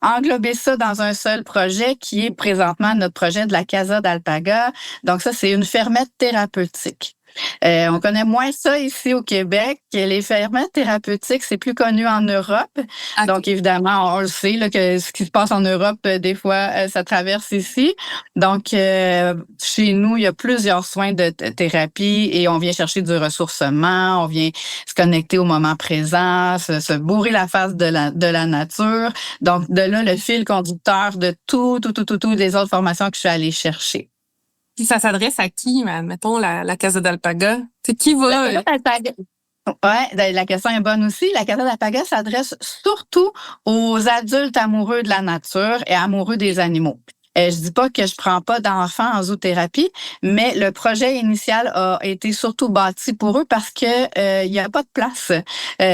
englobé ça dans un seul projet qui est présentement notre projet de la Casa d'Alpaga. Donc, ça, c'est une fermette thérapeutique. On connaît moins ça ici au Québec. Les fermettes thérapeutiques, c'est plus connu en Europe. Okay. Donc, évidemment, on le sait là, que ce qui se passe en Europe, des fois, ça traverse ici. Donc, chez nous, il y a plusieurs soins de thérapie et on vient chercher du ressourcement, on vient se connecter au moment présent, se bourrer la face de la nature. Donc, de là, le fil conducteur de tout les autres formations que je suis allée chercher. Puis ça s'adresse à qui, mettons, la Casa d'Alpaga? C'est qui va? Ouais, la question est bonne aussi. La Casa d'Alpaga s'adresse surtout aux adultes amoureux de la nature et amoureux des animaux. Je dis pas que je prends pas d'enfants en zoothérapie, mais le projet initial a été surtout bâti pour eux parce que il y a pas de place.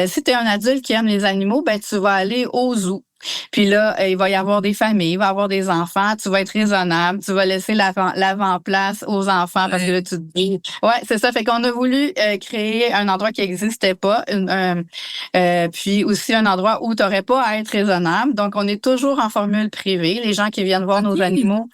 Si tu es un adulte qui aime les animaux, ben tu vas aller au zoo. Puis là, il va y avoir des familles, il va y avoir des enfants, tu vas être raisonnable, tu vas laisser l'avant-place aux enfants parce que là, tu te dis... Ouais, c'est ça. Fait qu'on a voulu créer un endroit qui n'existait pas, puis aussi un endroit où tu n'aurais pas à être raisonnable. Donc, on est toujours en formule privée. Les gens qui viennent voir nos animaux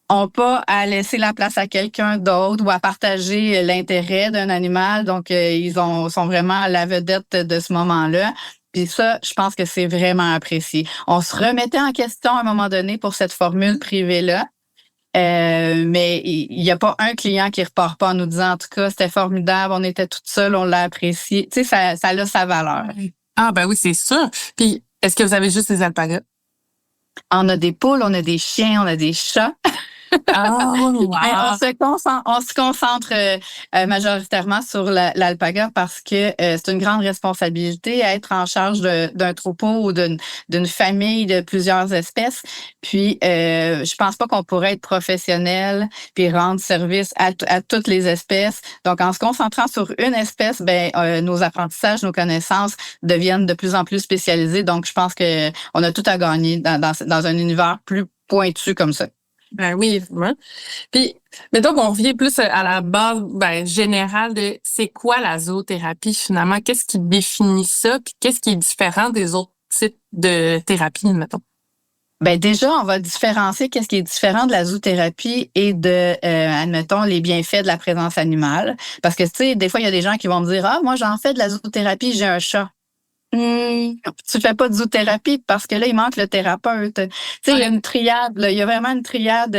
n'ont pas à laisser la place à quelqu'un d'autre ou à partager l'intérêt d'un animal. Donc, ils sont vraiment à la vedette de ce moment-là. Puis ça, je pense que c'est vraiment apprécié. On se remettait en question à un moment donné pour cette formule privée-là. Mais il n'y a pas un client qui repart pas en nous disant, en tout cas, c'était formidable, on était toutes seules, on l'a apprécié. Tu sais, ça a sa valeur. Ah, ben oui, c'est sûr. Puis, est-ce que vous avez juste des alpagas? On a des poules, on a des chiens, on a des chats. Oh, wow. On se concentre majoritairement sur l'alpaga parce que c'est une grande responsabilité à être en charge d'un troupeau ou d'une famille de plusieurs espèces. Puis, je pense pas qu'on pourrait être professionnel puis rendre service à toutes les espèces. Donc, en se concentrant sur une espèce, nos apprentissages, nos connaissances deviennent de plus en plus spécialisés. Donc, je pense que on a tout à gagner dans un univers plus pointu comme ça. Ben oui, évidemment. Puis, mais donc, on revient plus à la base générale de c'est quoi la zoothérapie finalement? Qu'est-ce qui définit ça? Puis qu'est-ce qui est différent des autres types de thérapie, mettons? Ben déjà, on va différencier qu'est-ce qui est différent de la zoothérapie et de, admettons, les bienfaits de la présence animale. Parce que, tu sais, des fois, il y a des gens qui vont me dire « Ah, moi, j'en fais de la zoothérapie, j'ai un chat. » Tu fais pas de zoothérapie parce que là, il manque le thérapeute. Tu sais, il y a une triade, là, il y a vraiment une triade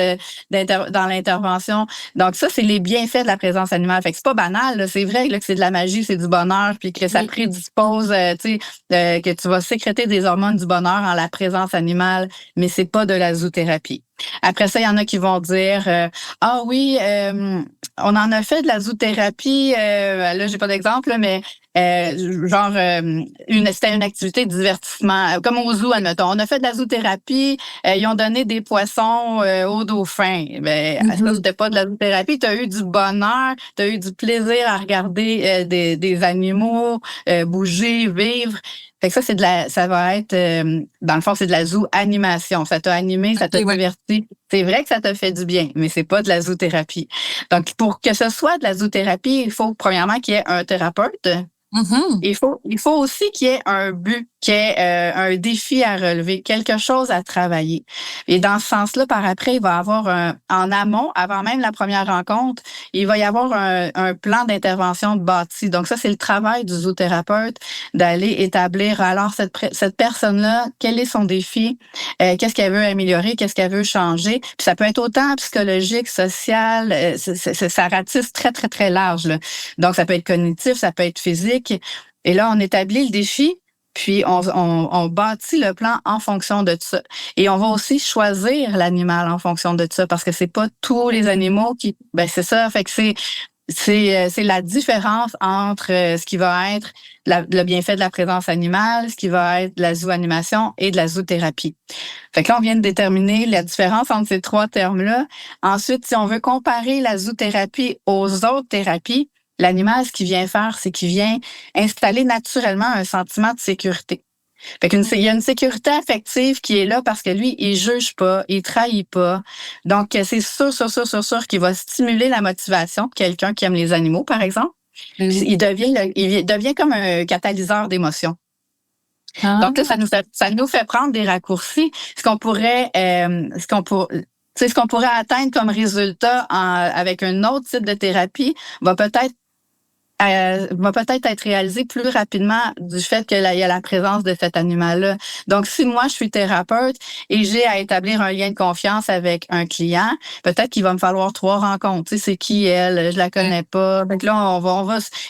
dans l'intervention. Donc ça, c'est les bienfaits de la présence animale. Fait que c'est pas banal, là. C'est vrai là, que c'est de la magie, c'est du bonheur, puis que ça prédispose, que tu vas sécréter des hormones du bonheur en la présence animale, mais c'est pas de la zoothérapie. Après ça, il y en a qui vont dire ah oui, on en a fait de la zoothérapie. Là, j'ai pas d'exemple, là, mais c'était une activité de divertissement, comme au zoo, admettons. On a fait de la zoothérapie. Ils ont donné des poissons aux dauphins. Ben, ça, c'était pas de la zoothérapie. Tu as eu du bonheur, tu as eu du plaisir à regarder des animaux bouger, vivre. Fait que ça va être, dans le fond, c'est de la zoo-animation. Ça t'a animé, ça t'a diverti. C'est vrai que ça t'a fait du bien, mais c'est pas de la zoothérapie. Donc, pour que ce soit de la zoothérapie, il faut premièrement qu'il y ait un thérapeute. Il faut aussi qu'il y ait un but, qu'il y ait un défi à relever, quelque chose à travailler. Et dans ce sens-là, par après, il va y avoir en amont, avant même la première rencontre, il va y avoir un plan d'intervention bâti. Donc ça, c'est le travail du zoothérapeute d'aller établir, alors cette personne-là, quel est son défi, qu'est-ce qu'elle veut améliorer, qu'est-ce qu'elle veut changer. Puis ça peut être autant psychologique, social, ça ratisse très, très, très large, là. Donc ça peut être cognitif, ça peut être physique. Et là, on établit le défi, puis on bâtit le plan en fonction de ça. Et on va aussi choisir l'animal en fonction de ça, parce que c'est pas tous les animaux qui... Ben c'est ça, fait que c'est la différence entre ce qui va être le bienfait de la présence animale, ce qui va être de la zooanimation et de la zoothérapie. Fait que là, on vient de déterminer la différence entre ces trois termes-là. Ensuite, si on veut comparer la zoothérapie aux autres thérapies, l'animal, ce qu'il vient faire, c'est qu'il vient installer naturellement un sentiment de sécurité. Fait il y a une sécurité affective qui est là parce que lui, il juge pas, il trahit pas. Donc, c'est sûr qu'il va stimuler la motivation de quelqu'un qui aime les animaux, par exemple. Il devient comme un catalyseur d'émotions. Donc là, ça nous fait prendre des raccourcis. Ce qu'on pourrait atteindre comme résultat avec un autre type de thérapie va peut-être être réalisé plus rapidement du fait qu'il y a la présence de cet animal-là. Donc, si moi, je suis thérapeute et j'ai à établir un lien de confiance avec un client, peut-être qu'il va me falloir 3 rencontres. Tu sais, c'est qui elle? Je la connais pas. Donc là,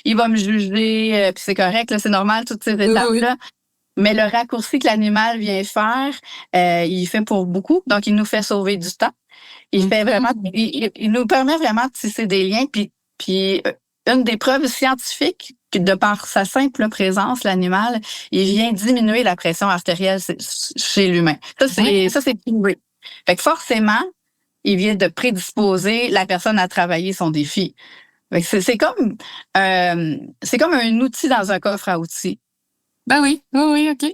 il va me juger, puis c'est correct, là, c'est normal, toutes ces étapes-là. Mais le raccourci que l'animal vient faire, il fait pour beaucoup. Donc, il nous fait sauver du temps. Il nous permet vraiment de tisser des liens, puis une des preuves scientifiques, de par sa simple présence, l'animal, il vient diminuer la pression artérielle chez l'humain. Ça, c'est prouvé. Fait que forcément, il vient de prédisposer la personne à travailler son défi. Fait que c'est comme un outil dans un coffre à outils. Ben oui, OK.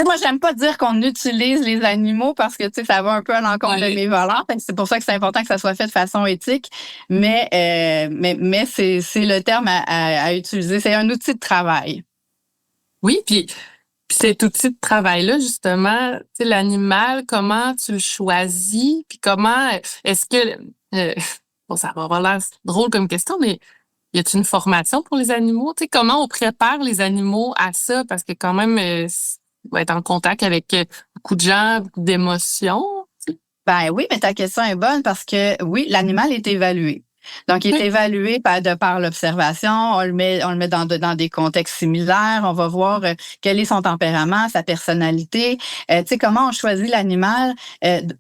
Moi, j'aime pas dire qu'on utilise les animaux parce que, ça va un peu à l'encontre de mes valeurs. C'est pour ça que c'est important que ça soit fait de façon éthique. Mais c'est le terme à utiliser. C'est un outil de travail. Oui, puis cet outil de travail-là, justement, l'animal, comment tu le choisis? Puis comment, est-ce que, ça va avoir l'air drôle comme question, mais y a-t-il une formation pour les animaux? Comment on prépare les animaux à ça? Parce que quand même, on va être en contact avec beaucoup de gens, beaucoup d'émotions. Ben oui, mais ta question est bonne parce que oui, l'animal est évalué. Donc, il est évalué de par l'observation. On le met dans des contextes similaires. On va voir quel est son tempérament, sa personnalité. Comment on choisit l'animal.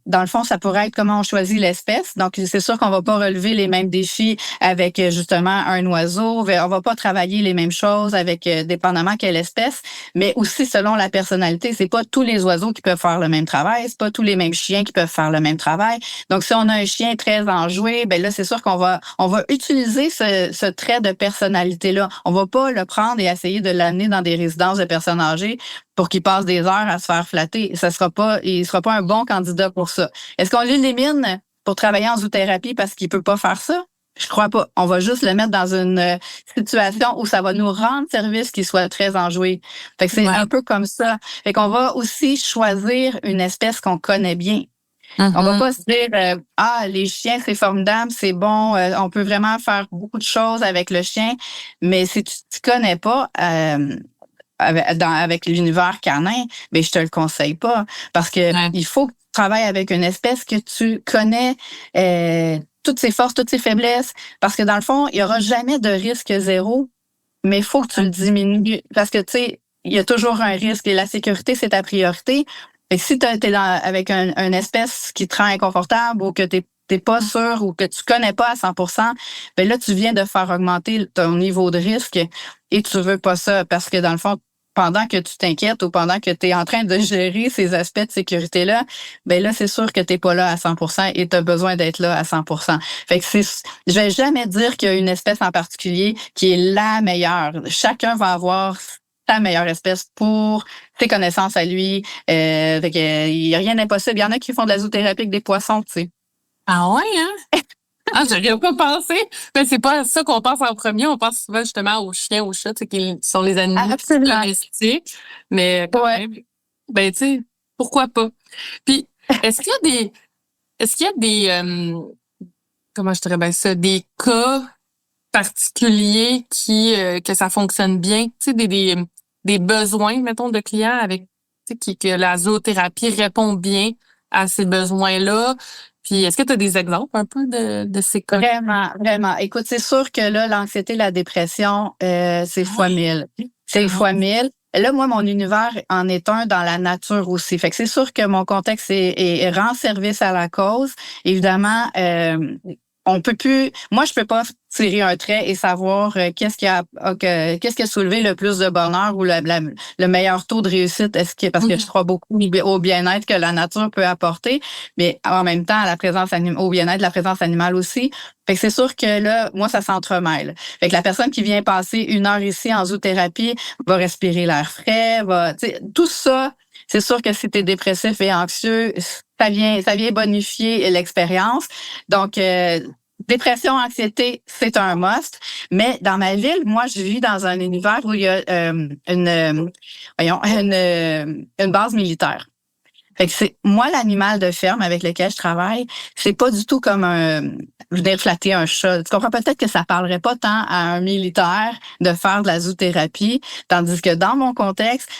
Dans le fond, ça pourrait être comment on choisit l'espèce. Donc, c'est sûr qu'on va pas relever les mêmes défis avec justement un oiseau. On va pas travailler les mêmes choses avec dépendamment quelle espèce, mais aussi selon la personnalité. C'est pas tous les oiseaux qui peuvent faire le même travail. C'est pas tous les mêmes chiens qui peuvent faire le même travail. Donc, si on a un chien très enjoué, ben là, c'est sûr qu'on va utiliser ce trait de personnalité-là. On va pas le prendre et essayer de l'amener dans des résidences de personnes âgées pour qu'il passe des heures à se faire flatter. Il sera pas un bon candidat pour ça. Est-ce qu'on l'élimine pour travailler en zoothérapie parce qu'il peut pas faire ça? Je crois pas. On va juste le mettre dans une situation où ça va nous rendre service qu'il soit très enjoué. Fait que c'est un peu comme ça. Fait qu'on va aussi choisir une espèce qu'on connaît bien. On va pas se dire les chiens c'est formidable, c'est bon, on peut vraiment faire beaucoup de choses avec le chien, mais si tu connais pas, avec l'univers canin, mais je te le conseille pas parce que il faut que tu travailles avec une espèce que tu connais toutes ses forces, toutes ses faiblesses, parce que dans le fond, il y aura jamais de risque zéro, mais il faut que tu le diminues parce que tu sais, il y a toujours un risque et la sécurité c'est ta priorité. Et si t'es avec une espèce qui te rend inconfortable ou que t'es pas sûr ou que tu connais pas à 100%, ben là, tu viens de faire augmenter ton niveau de risque et tu veux pas ça parce que dans le fond, pendant que tu t'inquiètes ou pendant que tu es en train de gérer ces aspects de sécurité-là, ben là, c'est sûr que t'es pas là à 100% et tu as besoin d'être là à 100%. Fait que je vais jamais dire qu'il y a une espèce en particulier qui est la meilleure. Chacun va avoir sa meilleure espèce pour ses connaissances à lui. Fait que, il y a rien d'impossible. Il y en a qui font de la zoothérapie avec des poissons, tu sais. Ah ouais, hein? Ah, j'aurais pas pensé. Mais c'est pas ça qu'on pense en premier. On pense souvent justement aux chiens, aux chats, qui sont les animaux domestiques. Mais quand même, ben tu sais, pourquoi pas? Puis, est-ce qu'il y a des comment je dirais bien ça, des cas particuliers que ça fonctionne bien, tu sais, des besoins, mettons, de clients avec, tu sais, que la zoothérapie répond bien à ces besoins-là. Puis, est-ce que tu as des exemples un peu de ces cas? Vraiment, vraiment. Écoute, c'est sûr que là, l'anxiété, la dépression, c'est fois 1000. C'est fois 1000. Là, moi, mon univers en est un dans la nature aussi. Fait que c'est sûr que mon contexte rend service à la cause. Évidemment, on peut plus. Moi, je peux pas tirer un trait et savoir qu'est-ce qui a soulevé le plus de bonheur ou le meilleur taux de réussite. Parce que je crois beaucoup au bien-être que la nature peut apporter, mais en même temps au bien-être, la présence animale aussi. Fait que c'est sûr que là, moi, ça s'entremêle. Fait que la personne qui vient passer 1 heure ici en zoothérapie va respirer l'air frais, tout ça. C'est sûr que si t'es dépressif et anxieux, ça vient bonifier l'expérience. Donc, dépression, anxiété, c'est un must. Mais dans ma ville, moi, je vis dans un univers où il y a une base militaire. Fait que c'est moi l'animal de ferme avec lequel je travaille, c'est pas du tout comme venir flatter un chat. Tu comprends peut-être que ça parlerait pas tant à un militaire de faire de la zoothérapie, tandis que dans mon contexte,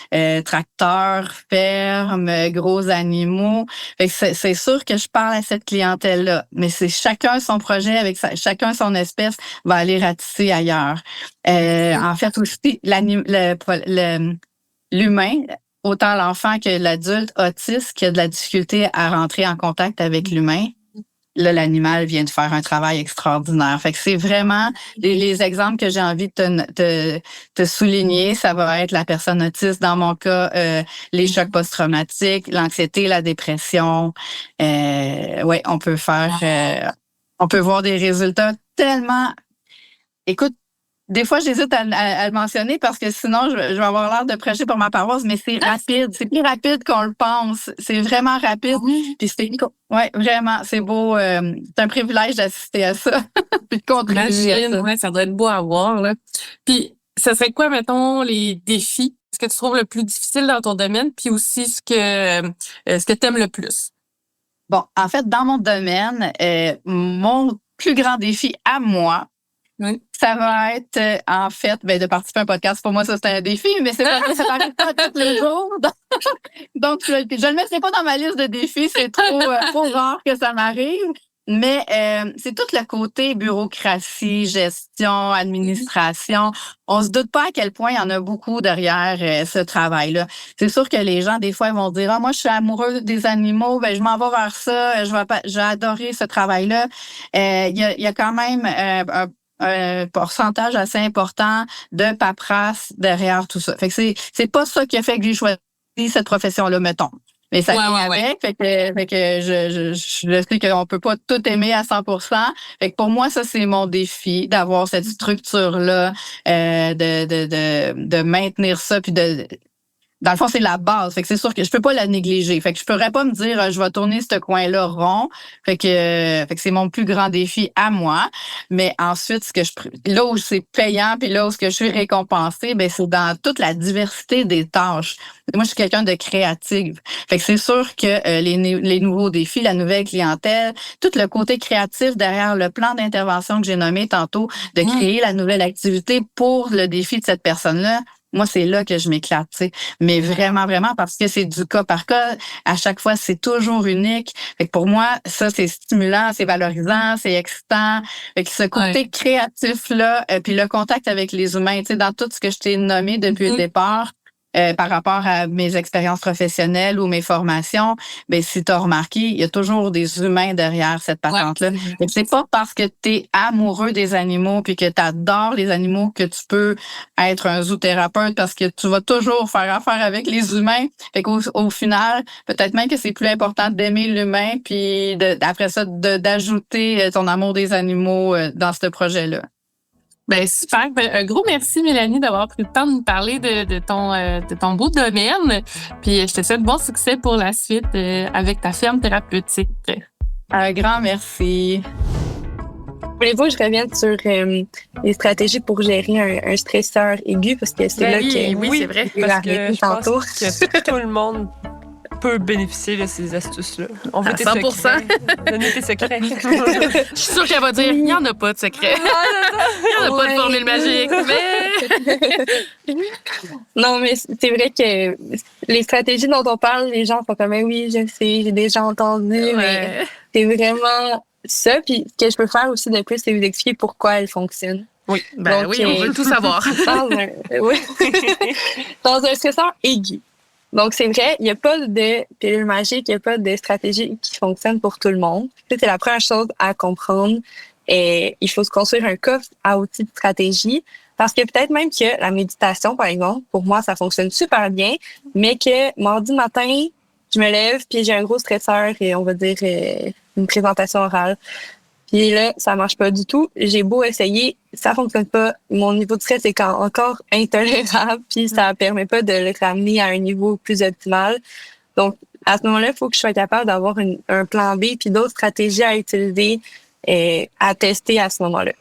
tracteur, ferme, gros animaux, fait que c'est sûr que je parle à cette clientèle-là, mais c'est chacun son projet avec chacun son espèce va aller ratisser ailleurs. En fait aussi l'humain, autant l'enfant que l'adulte autiste qui a de la difficulté à rentrer en contact avec l'humain, là, l'animal vient de faire un travail extraordinaire. Fait que c'est vraiment les exemples que j'ai envie de te souligner. Ça va être la personne autiste, dans mon cas, les chocs post-traumatiques, l'anxiété, la dépression. Ouais, on peut voir des résultats tellement... Écoute, des fois, j'hésite à le mentionner parce que sinon, je vais avoir l'air de prêcher pour ma paroisse, mais c'est rapide. C'est plus rapide qu'on le pense. C'est vraiment rapide. Puis ouais, vraiment, c'est beau. C'est un privilège d'assister à ça. Puis de contribuer à ça. Ouais, ça doit être beau à voir, là. Puis, ça serait quoi, mettons, les défis? Ce que tu trouves le plus difficile dans ton domaine, puis aussi ce que t'aimes le plus? Bon, en fait, dans mon domaine, mon plus grand défi à moi, ça va être, en fait, de participer à un podcast. Pour moi, ça, c'est un défi, mais ça n'arrive pas tous les jours. Donc, je ne le mettrai pas dans ma liste de défis. C'est trop rare que ça m'arrive. Mais c'est tout le côté bureaucratie, gestion, administration. On se doute pas à quel point il y en a beaucoup derrière ce travail-là. C'est sûr que les gens, des fois, ils vont dire « Ah, moi, je suis amoureux des animaux, je m'en vais vers ça, j'ai adoré ce travail-là. » Il y a quand même un pourcentage assez important de paperasse derrière tout ça. Fait que c'est pas ça qui a fait que j'ai choisi cette profession-là, mettons. Mais ça vient avec. Fait que je sais qu'on peut pas tout aimer à 100%. Fait que pour moi, ça, c'est mon défi, d'avoir cette structure-là, de maintenir ça, puis dans le fond, c'est la base. Fait que c'est sûr que je peux pas la négliger. Fait que je pourrais pas me dire, je vais tourner ce coin-là rond. Fait que c'est mon plus grand défi à moi. Mais ensuite, là où c'est payant puis là où je suis récompensée, c'est dans toute la diversité des tâches. Moi, je suis quelqu'un de créative. Fait que c'est sûr que les nouveaux défis, la nouvelle clientèle, tout le côté créatif derrière le plan d'intervention que j'ai nommé tantôt, de créer la nouvelle activité pour le défi de cette personne-là, moi, c'est là que je m'éclate, tu sais. Mais vraiment, vraiment, parce que c'est du cas par cas. À chaque fois, c'est toujours unique. Fait que pour moi, ça, c'est stimulant, c'est valorisant, c'est excitant. Fait que ce côté créatif-là, puis le contact avec les humains, tu sais, dans tout ce que je t'ai nommé depuis le départ, par rapport à mes expériences professionnelles ou mes formations, ben si tu as remarqué, il y a toujours des humains derrière cette patente-là. Ouais. C'est pas parce que tu es amoureux des animaux puis que tu adores les animaux que tu peux être un zoothérapeute, parce que tu vas toujours faire affaire avec les humains. Fait qu'au au final, peut-être même que c'est plus important d'aimer l'humain puis après ça d'ajouter ton amour des animaux dans ce projet-là. Ben super. Ben, un gros merci, Mélanie, d'avoir pris le temps de nous parler de ton beau domaine. Puis je te souhaite bon succès pour la suite avec ta ferme thérapeutique. Un grand merci. Voulez-vous que je revienne sur les stratégies pour gérer un stresseur aigu, parce que c'est là que oui, c'est vrai. Parce que je pense que tout le monde peut bénéficier de ces astuces-là. On veut tes 100%. Secrets. Donner tes secrets. Je suis sûre qu'elle va dire, il n'y en a pas de secret. Il n'y en a pas de formule magique, mais... Non, mais c'est vrai que les stratégies dont on parle, les gens font comme, oui, je sais, j'ai déjà entendu, mais c'est vraiment ça. Puis ce que je peux faire aussi de plus, c'est vous expliquer pourquoi elles fonctionnent. Oui, ben donc, oui, on veut tout savoir. Dans un stresseur aigu. Donc, c'est vrai, il n'y a pas de pilule magique, il n'y a pas de stratégie qui fonctionne pour tout le monde. C'est la première chose à comprendre. Et il faut se construire un coffre à outils de stratégie, parce que peut-être même que la méditation, par exemple, pour moi, ça fonctionne super bien, mais que mardi matin, je me lève puis j'ai un gros stresseur et on va dire une présentation orale. Puis là, ça marche pas du tout. J'ai beau essayer, ça fonctionne pas. Mon niveau de stress est encore intolérable, puis ça permet pas de le ramener à un niveau plus optimal. Donc, à ce moment-là, il faut que je sois capable d'avoir un plan B puis d'autres stratégies à utiliser et à tester à ce moment-là.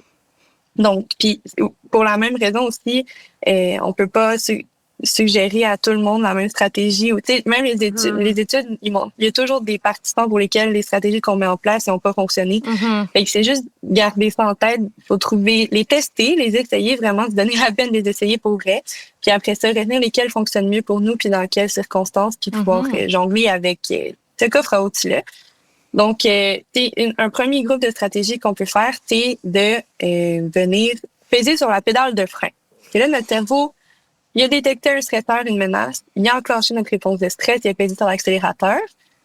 Donc, puis pour la même raison aussi, on peut pas suggérer à tout le monde la même stratégie. Ou, même les études, il y a toujours des participants pour lesquels les stratégies qu'on met en place n'ont pas fonctionné. Fait que c'est juste garder ça en tête. Il faut trouver, les tester, les essayer, vraiment se donner la peine de les essayer pour vrai. Puis après ça, retenir lesquels fonctionnent mieux pour nous, puis dans quelles circonstances, puis pouvoir jongler avec ce coffre à outils-là. Donc, un premier groupe de stratégies qu'on peut faire, c'est de venir peser sur la pédale de frein. Et là, notre cerveau, il a détecté un stresseur, une menace, il a enclenché notre réponse de stress, il a pesé sur l'accélérateur,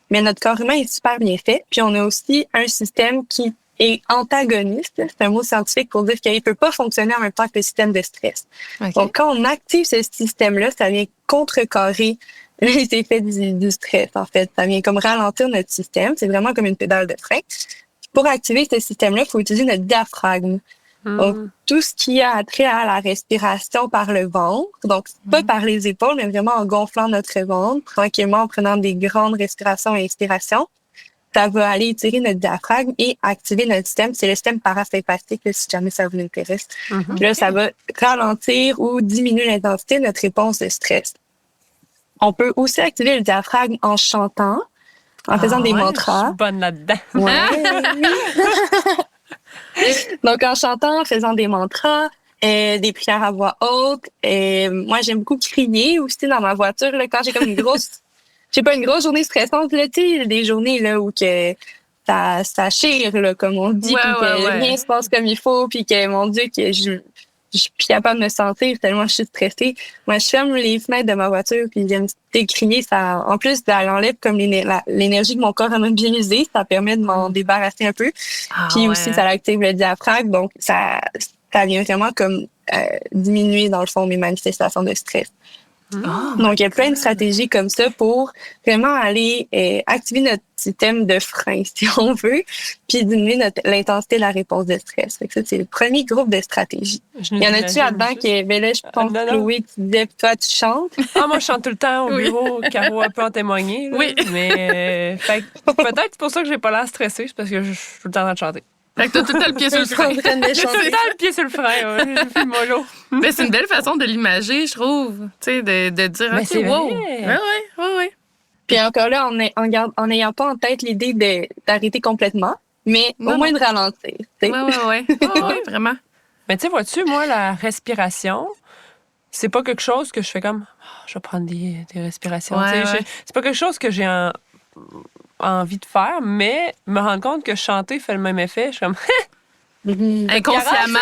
mais notre corps humain est super bien fait. Puis on a aussi un système qui est antagoniste, c'est un mot scientifique pour dire qu'il ne peut pas fonctionner en même temps que le système de stress. Okay. Donc quand on active ce système-là, ça vient contrecarrer les effets du stress, en fait. Ça vient comme ralentir notre système, c'est vraiment comme une pédale de frein. Pour activer ce système-là, il faut utiliser notre diaphragme. Donc, tout ce qui a trait à la respiration par le ventre, donc pas par les épaules, mais vraiment en gonflant notre ventre, tranquillement en prenant des grandes respirations et expirations, ça va aller étirer notre diaphragme et activer notre système. C'est le système parasympathique, là, si jamais ça vous intéresse. Puis là, ça va ralentir ou diminuer l'intensité de notre réponse de stress. On peut aussi activer le diaphragme en chantant, en faisant des mantras. Je suis bonne là-dedans. Ouais. Donc, en chantant, en faisant des mantras, des prières à voix haute. Moi, j'aime beaucoup crier aussi dans ma voiture, là, quand j'ai comme une grosse journée stressante, là, tu sais, des journées, là, où que ça chire, là, comme on dit, puis que rien se passe comme il faut, puis que, mon Dieu, que je suis plus capable de me sentir tellement je suis stressée. Moi, je ferme les fenêtres de ma voiture, puis j'aime crier. Ça, en plus, ça enlève comme l'énergie que mon corps a même bien usée. Ça permet de m'en débarrasser un peu. Puis aussi, ça active le diaphragme. Donc, ça vient vraiment comme diminuer, dans le fond, mes manifestations de stress. Donc, il y a plein de stratégies comme ça pour vraiment aller activer notre système de frein, si on veut, puis diminuer l'intensité de la réponse de stress. Fait que ça, c'est le premier groupe de stratégies. Il y en a-tu là-dedans qui, ben là, je pense, Chloé, tu disais, toi, tu chantes? Moi, je chante tout le temps au bureau. Caro peut en témoigner. Là, mais peut-être c'est pour ça que j'ai pas l'air stressée, c'est parce que je suis tout le temps en train de chanter. Fait que t'as tout le temps le pied sur le frein. J'ai tout le temps le pied sur le frein, je suis mollo. Mais c'est une belle façon de l'imager, je trouve. Tu sais, de dire, mais c'est wow. Vrai. Oui. Puis encore là, en n'ayant pas en tête l'idée d'arrêter complètement, mais au moins de ralentir. Oui, vraiment. Mais tu sais, vois-tu, moi, la respiration, c'est pas quelque chose que je fais comme je vais prendre des respirations. Ouais. C'est pas quelque chose que j'ai envie de faire, mais me rendre compte que chanter fait le même effet, je suis comme Inconsciemment.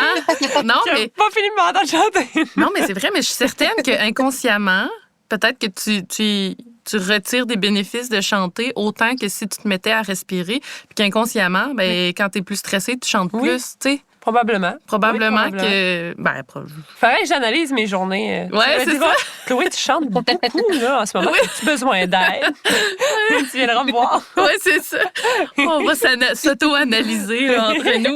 Non, j'ai mais pas fini de m'entendre chanter. non, mais c'est vrai, mais je suis certaine qu'inconsciemment, peut-être que tu retires des bénéfices de chanter autant que si tu te mettais à respirer, puis qu'inconsciemment, ben, quand tu es plus stressé, tu chantes Oui. plus, tu sais. Probablement. Probablement Oui, que. Ben, Faudrait que j'analyse mes journées. Ouais, c'est ça. Chloé, tu chantes beaucoup là, en ce moment. As-tu besoin d'aide? Tu viendras me voir. Oui, c'est ça. On va s'auto-analyser là, entre nous.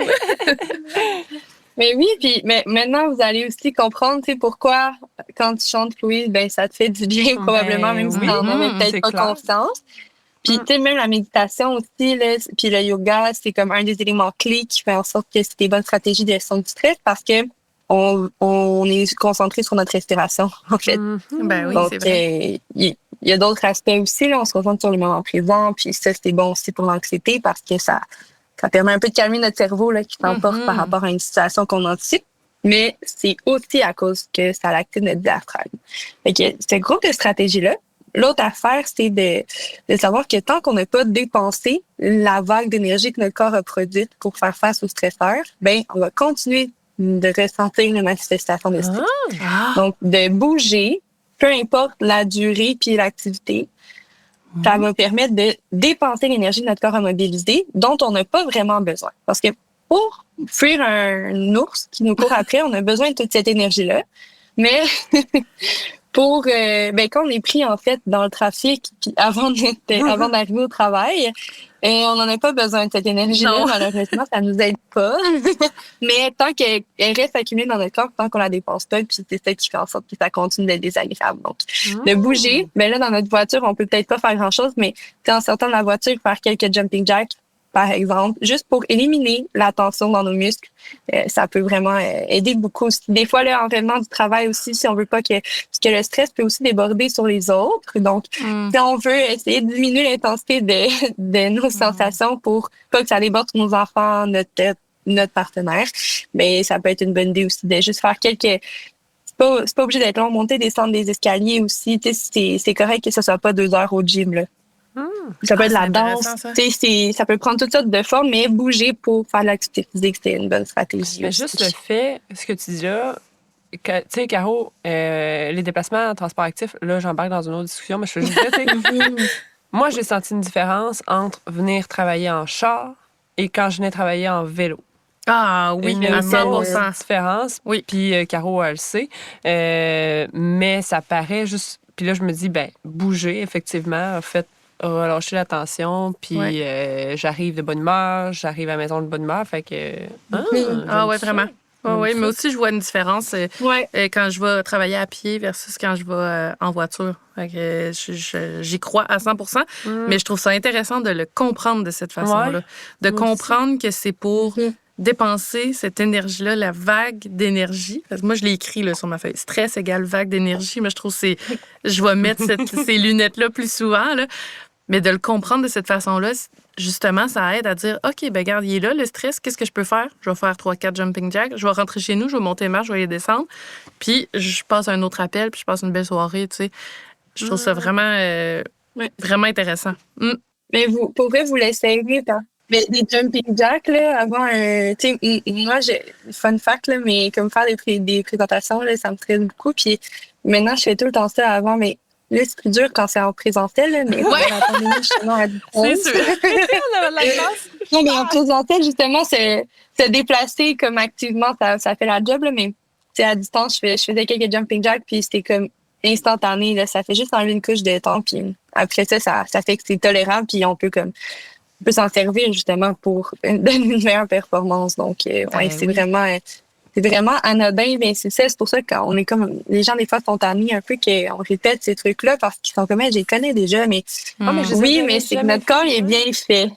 Mais oui, puis mais maintenant, vous allez aussi comprendre, tu sais, pourquoi, quand tu chantes, Chloé, ben, ça te fait du bien, probablement, même si oui. t'en avais C'est peut-être pas clair. conscience. Puis, tu sais, même la méditation aussi, là, puis le yoga, c'est comme un des éléments clés qui fait en sorte que c'est des bonnes stratégies de gestion du stress parce que on est concentré sur notre respiration, en fait. Ben oui, Donc, c'est vrai. il y a d'autres aspects aussi, là, on se concentre sur le moment présent, puis ça, c'est bon aussi pour l'anxiété parce que ça permet un peu de calmer notre cerveau là, qui s'emporte par rapport à une situation qu'on anticipe. Mais c'est aussi à cause que ça active notre diaphragme. Fait que ce groupe de stratégies-là, l'autre affaire, c'est de savoir que tant qu'on n'a pas dépensé la vague d'énergie que notre corps a produite pour faire face au stresseur, ben on va continuer de ressentir les manifestations de stress. Donc, de bouger, peu importe la durée puis l'activité, ça va permettre de dépenser l'énergie que notre corps a mobilisée, dont on n'a pas vraiment besoin. Parce que pour fuir un ours qui nous court après, on a besoin de toute cette énergie-là. Mais pour quand on est pris en fait dans le trafic puis avant d'arriver au travail, on n'en a pas besoin de cette énergie-là, Non. malheureusement, ça nous aide pas. Mais tant qu'elle reste accumulée dans notre corps, tant qu'on la dépense pas, puis c'est ça qui fait en sorte que ça continue d'être désagréable. Donc, de bouger, ben là, dans notre voiture, on peut peut-être pas faire grand-chose, mais en sortant de la voiture, faire quelques jumping jacks, par exemple, juste pour éliminer la tension dans nos muscles. Ça peut vraiment aider beaucoup. Des fois, l'entraînement du travail aussi, si on veut pas parce que le stress peut aussi déborder sur les autres. Donc, si on veut essayer de diminuer l'intensité de nos sensations pour pas que ça déborde sur nos enfants, notre partenaire, mais ça peut être une bonne idée aussi de juste faire quelques... C'est pas obligé d'être long, monter, descendre des escaliers aussi. Tu sais, c'est correct que ce soit pas 2 heures au gym, là. Ça peut être la danse, ça peut prendre toutes sortes de formes, mais bouger pour faire de l'activité physique, c'est une bonne stratégie. Mais juste le fait, ce que tu dis là, tu sais, Caro, les déplacements en transport actif, là, j'embarque dans une autre discussion, mais je veux juste dire, tu sais, moi, j'ai senti une différence entre venir travailler en char et quand je venais travailler en vélo. Ah oui, Une à immense 100%. différence. Oui. Puis Caro, elle le sait. Mais ça paraît juste... Puis là, je me dis, bouger, effectivement, en fait, relâcher la tension, puis j'arrive de bonne humeur, j'arrive à la maison de bonne humeur, fait que... Ah ouais, vraiment. Oui, ça. mais aussi, je vois une différence quand je vais travailler à pied versus quand je vais en voiture. Fait que j'y crois à 100%, mais je trouve ça intéressant de le comprendre de cette façon-là. De comprendre que c'est pour dépenser cette énergie-là, la vague d'énergie. Parce que moi, je l'ai écrit là, sur ma feuille. Stress égale vague d'énergie. Mais je trouve que je vais mettre ces lunettes-là plus souvent. Là. Mais de le comprendre de cette façon-là, justement, ça aide à dire, OK, ben regarde, il est là, le stress, qu'est-ce que je peux faire? Je vais faire 3-4 jumping jacks, je vais rentrer chez nous, je vais monter marche, je vais les descendre, puis je passe un autre appel, puis je passe une belle soirée, tu sais. Je trouve ça vraiment, vraiment intéressant. Mais pour vrai, vous l'essayez, mais des jumping jacks, là, avant tu sais, moi, fun fact, là, mais comme faire des présentations, là, ça me stresse beaucoup, puis maintenant, je fais tout le temps ça avant, mais là, c'est plus dur quand c'est en présentiel, là, mais la pandémie, justement, à distance. C'est sûr. Non, mais en présentiel, justement, se déplacer comme activement, ça fait la job, là, mais à distance, je faisais quelques jumping jacks, puis c'était comme instantané, là, ça fait juste enlever une couche de temps, puis après ça fait que c'est tolérable, puis on peut s'en servir, justement, pour donner une meilleure performance. Donc, c'est vraiment anodin, mais c'est pour ça qu'on est comme, les gens, des fois, sont amis un peu qu'on répète ces trucs-là parce qu'ils sont comme, je les connais déjà, mais mais c'est que notre corps est bien fait.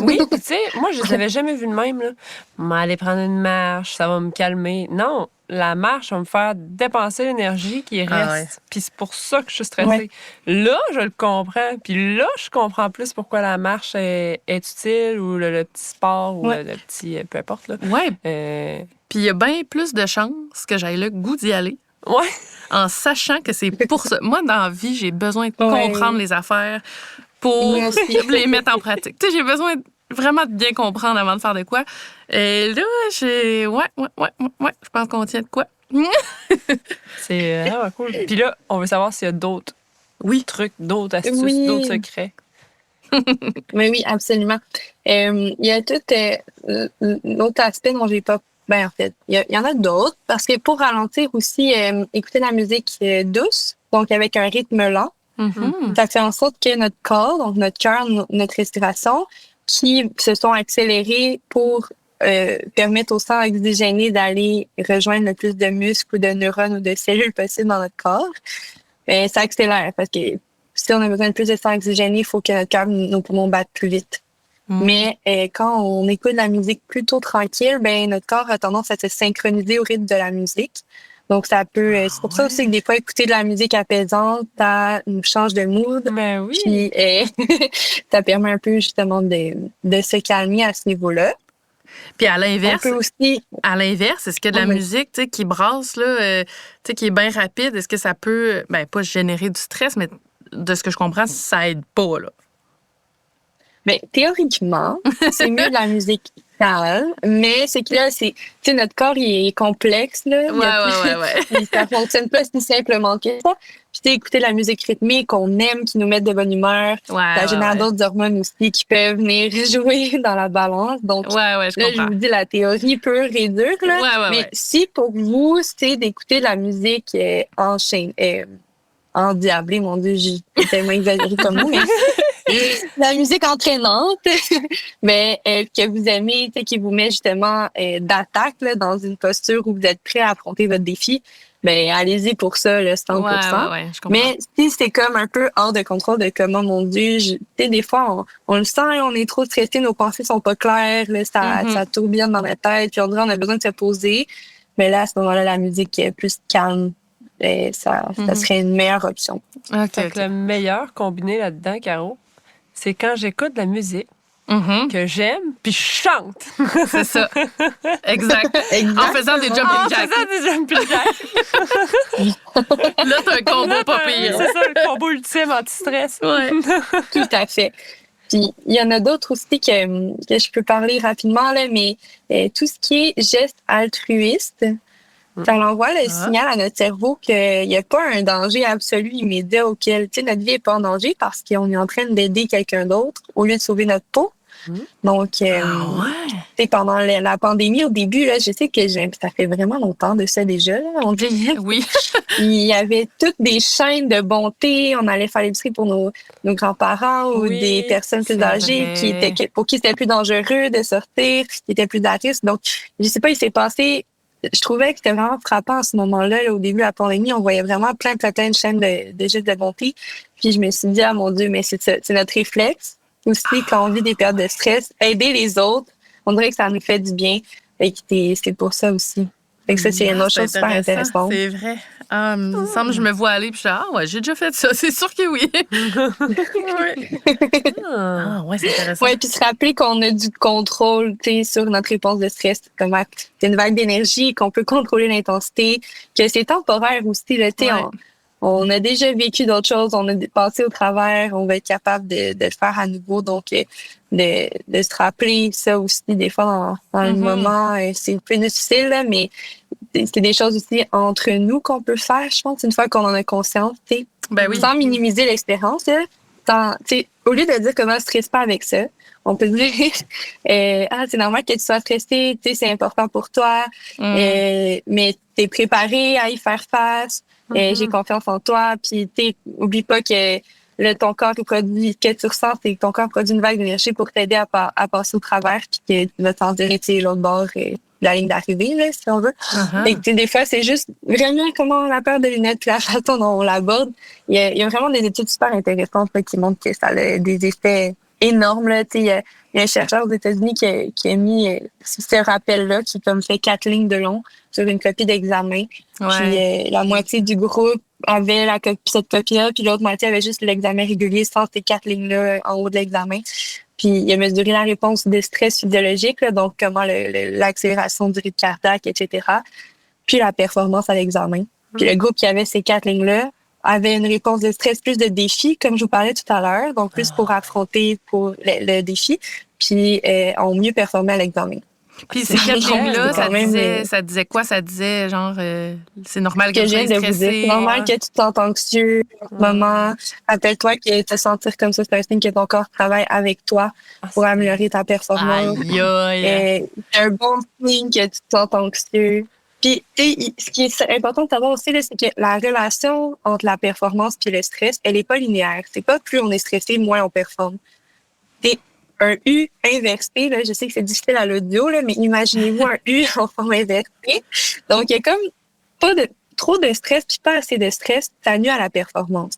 Oui, puis tu sais, moi, je les avais jamais vus de même, là. Aller prendre une marche, ça va me calmer. Non, la marche va me faire dépenser l'énergie qui reste. Puis c'est pour ça que je suis stressée. Ouais. Là, je le comprends. Puis là, je comprends plus pourquoi la marche est utile ou le petit sport ou le petit... peu importe, là. Oui. Puis il y a bien plus de chances que j'aille le goût d'y aller. Ouais. en sachant que c'est pour ça. Moi, dans la vie, j'ai besoin de comprendre les affaires pour les mettre en pratique. Tu sais, j'ai besoin vraiment de bien comprendre avant de faire de quoi. Et là, je pense qu'on tient de quoi. C'est vraiment cool. Puis là, on veut savoir s'il y a d'autres trucs, d'autres astuces, d'autres secrets. Mais oui, absolument. Il y a tout l'autre aspect dont j'ai pas... Ben, en fait, il y en a d'autres, parce que pour ralentir aussi, écouter de la musique douce, donc avec un rythme lent, ça fait en sorte que notre corps, donc notre cœur, notre respiration, qui se sont accélérés pour permettre au sang oxygéné d'aller rejoindre le plus de muscles ou de neurones ou de cellules possibles dans notre corps, ben, ça accélère, parce que si on a besoin de plus de sang oxygéné, il faut que notre cœur, nos poumons battent plus vite. Mais quand on écoute de la musique plutôt tranquille, ben notre corps a tendance à se synchroniser au rythme de la musique. Donc ça peut, c'est pour ça aussi que des fois écouter de la musique apaisante, ça nous change de mood. Ben oui. Puis ça permet un peu justement de se calmer à ce niveau-là. Puis à l'inverse, aussi... est-ce que de la musique, tu sais, qui brasse là, tu sais, qui est bien rapide, est-ce que ça peut, ben pas générer du stress, mais de ce que je comprends, ça aide pas là. Mais théoriquement, c'est mieux de la musique calme, mais c'est que là, tu sais, notre corps, il est complexe, là. Ouais. Ça fonctionne pas si simplement que ça. Puis, tu sais, écouter de la musique rythmée qu'on aime, qui nous met de bonne humeur, ça génère d'autres hormones aussi qui peuvent venir jouer dans la balance. Donc, je là, comprends. je vous dis, la théorie peut réduire, là. Mais si pour vous, c'est d'écouter de la musique endiablée, mon Dieu, j'ai tellement exagéré comme mot, mais la musique entraînante, mais que vous aimez, qui vous met justement d'attaque là, dans une posture où vous êtes prêt à affronter votre défi, ben allez-y pour ça, là, 100%. Je comprends. Mais si c'est comme un peu hors de contrôle de comment, mon Dieu, tu sais, des fois, on le sent, on est trop stressé, nos pensées sont pas claires, là, ça tourbillonne dans la tête, puis on dirait on a besoin de se poser. Mais là, à ce moment-là, la musique est plus calme. Ça serait une meilleure option. Okay. Le meilleur combiné là-dedans, Caro, c'est quand j'écoute de la musique que j'aime, puis je chante. C'est ça. Exact. En faisant des jumping jacks. Là, t'as un combo pas pire. C'est ça, le combo ultime anti-stress. Ouais. Tout à fait. Puis, il y en a d'autres aussi que je peux parler rapidement, là, mais tout ce qui est geste altruiste, ça envoie le signal à notre cerveau qu'il n'y a pas un danger absolu immédiat auquel, tu sais, notre vie n'est pas en danger parce qu'on est en train d'aider quelqu'un d'autre au lieu de sauver notre peau. Donc, pendant la pandémie, au début, là, je sais que ça fait vraiment longtemps de ça déjà. Là, on dirait. Oui. Il y avait toutes des chaînes de bonté. On allait faire l'épicerie pour nos grands-parents ou des personnes plus âgées pour qui c'était plus dangereux de sortir, qui étaient plus à risque. Donc, je sais pas, il s'est passé... Je trouvais que c'était vraiment frappant à ce moment-là. Là, au début de la pandémie, on voyait vraiment plein de chaînes de gestes de bonté. Puis je me suis dit, ah mon Dieu, mais c'est ça, c'est notre réflexe. Aussi, quand on vit des périodes de stress, aider les autres, on dirait que ça nous fait du bien. Et c'est pour ça aussi. Fait que ça, c'est une autre chose super intéressante. C'est vrai. Il me semble que je me vois aller puis je dis, j'ai déjà fait ça. C'est sûr que oui. C'est intéressant. Oui, puis se rappeler qu'on a du contrôle sur notre réponse de stress. Comment c'est une vague d'énergie, qu'on peut contrôler l'intensité, que c'est temporaire aussi. Là, on a déjà vécu d'autres choses, on a passé au travers, on va être capable de le faire à nouveau. Donc, de se rappeler ça aussi, des fois, dans le moment, c'est un peu difficile, là, mais c'est des choses aussi entre nous qu'on peut faire, je pense, une fois qu'on en a conscience, sans minimiser l'expérience. Au lieu de dire comment ne stresse pas avec ça, on peut dire c'est normal que tu sois stressé, c'est important pour toi, mais t'es préparé à y faire face. J'ai confiance en toi, puis oublie pas que ton corps produit, que tu ressens, c'est que ton corps produit une vague d'énergie pour t'aider à passer au travers, puis que tu vas t'en dire l'autre bord de la ligne d'arrivée, là, si on veut. Et des fois, c'est juste vraiment comment la paire de lunettes, puis la façon dont on l'aborde. Il y a vraiment des études super intéressantes là, qui montrent que ça a des effets énormes. Là. Il y a un chercheur aux États-Unis qui a mis ce rappel-là, qui comme fait 4 lignes de long sur une copie d'examen. Puis la moitié du groupe avait cette copie-là, puis l'autre moitié avait juste l'examen régulier sans ces 4 lignes-là en haut de l'examen. Puis il a mesuré la réponse de stress physiologique, là, donc comment l'accélération du rythme cardiaque, etc. Puis la performance à l'examen. Puis le groupe qui avait ces 4 lignes-là avait une réponse de stress, plus de défi, comme je vous parlais tout à l'heure, donc plus pour affronter pour le défi, puis ont mieux performé à l'examen. Puis ces 4 lignes-là, ça disait quoi? Ça disait genre, c'est normal que tu sois stressé. C'est normal que tu te sentes anxieux en ce moment. Rappelle-toi que te sentir comme ça, c'est un signe que ton corps travaille avec toi pour améliorer ta performance. C'est un bon signe que tu te sens anxieux. Puis, ce qui est important de savoir aussi, là, c'est que la relation entre la performance et le stress, elle est pas linéaire. C'est pas plus on est stressé, moins on performe. C'est un U inversé, là, je sais que c'est difficile à l'audio, là, mais imaginez-vous un U en forme inversée. Donc, il y a comme pas trop de stress puis pas assez de stress, ça nuit à la performance.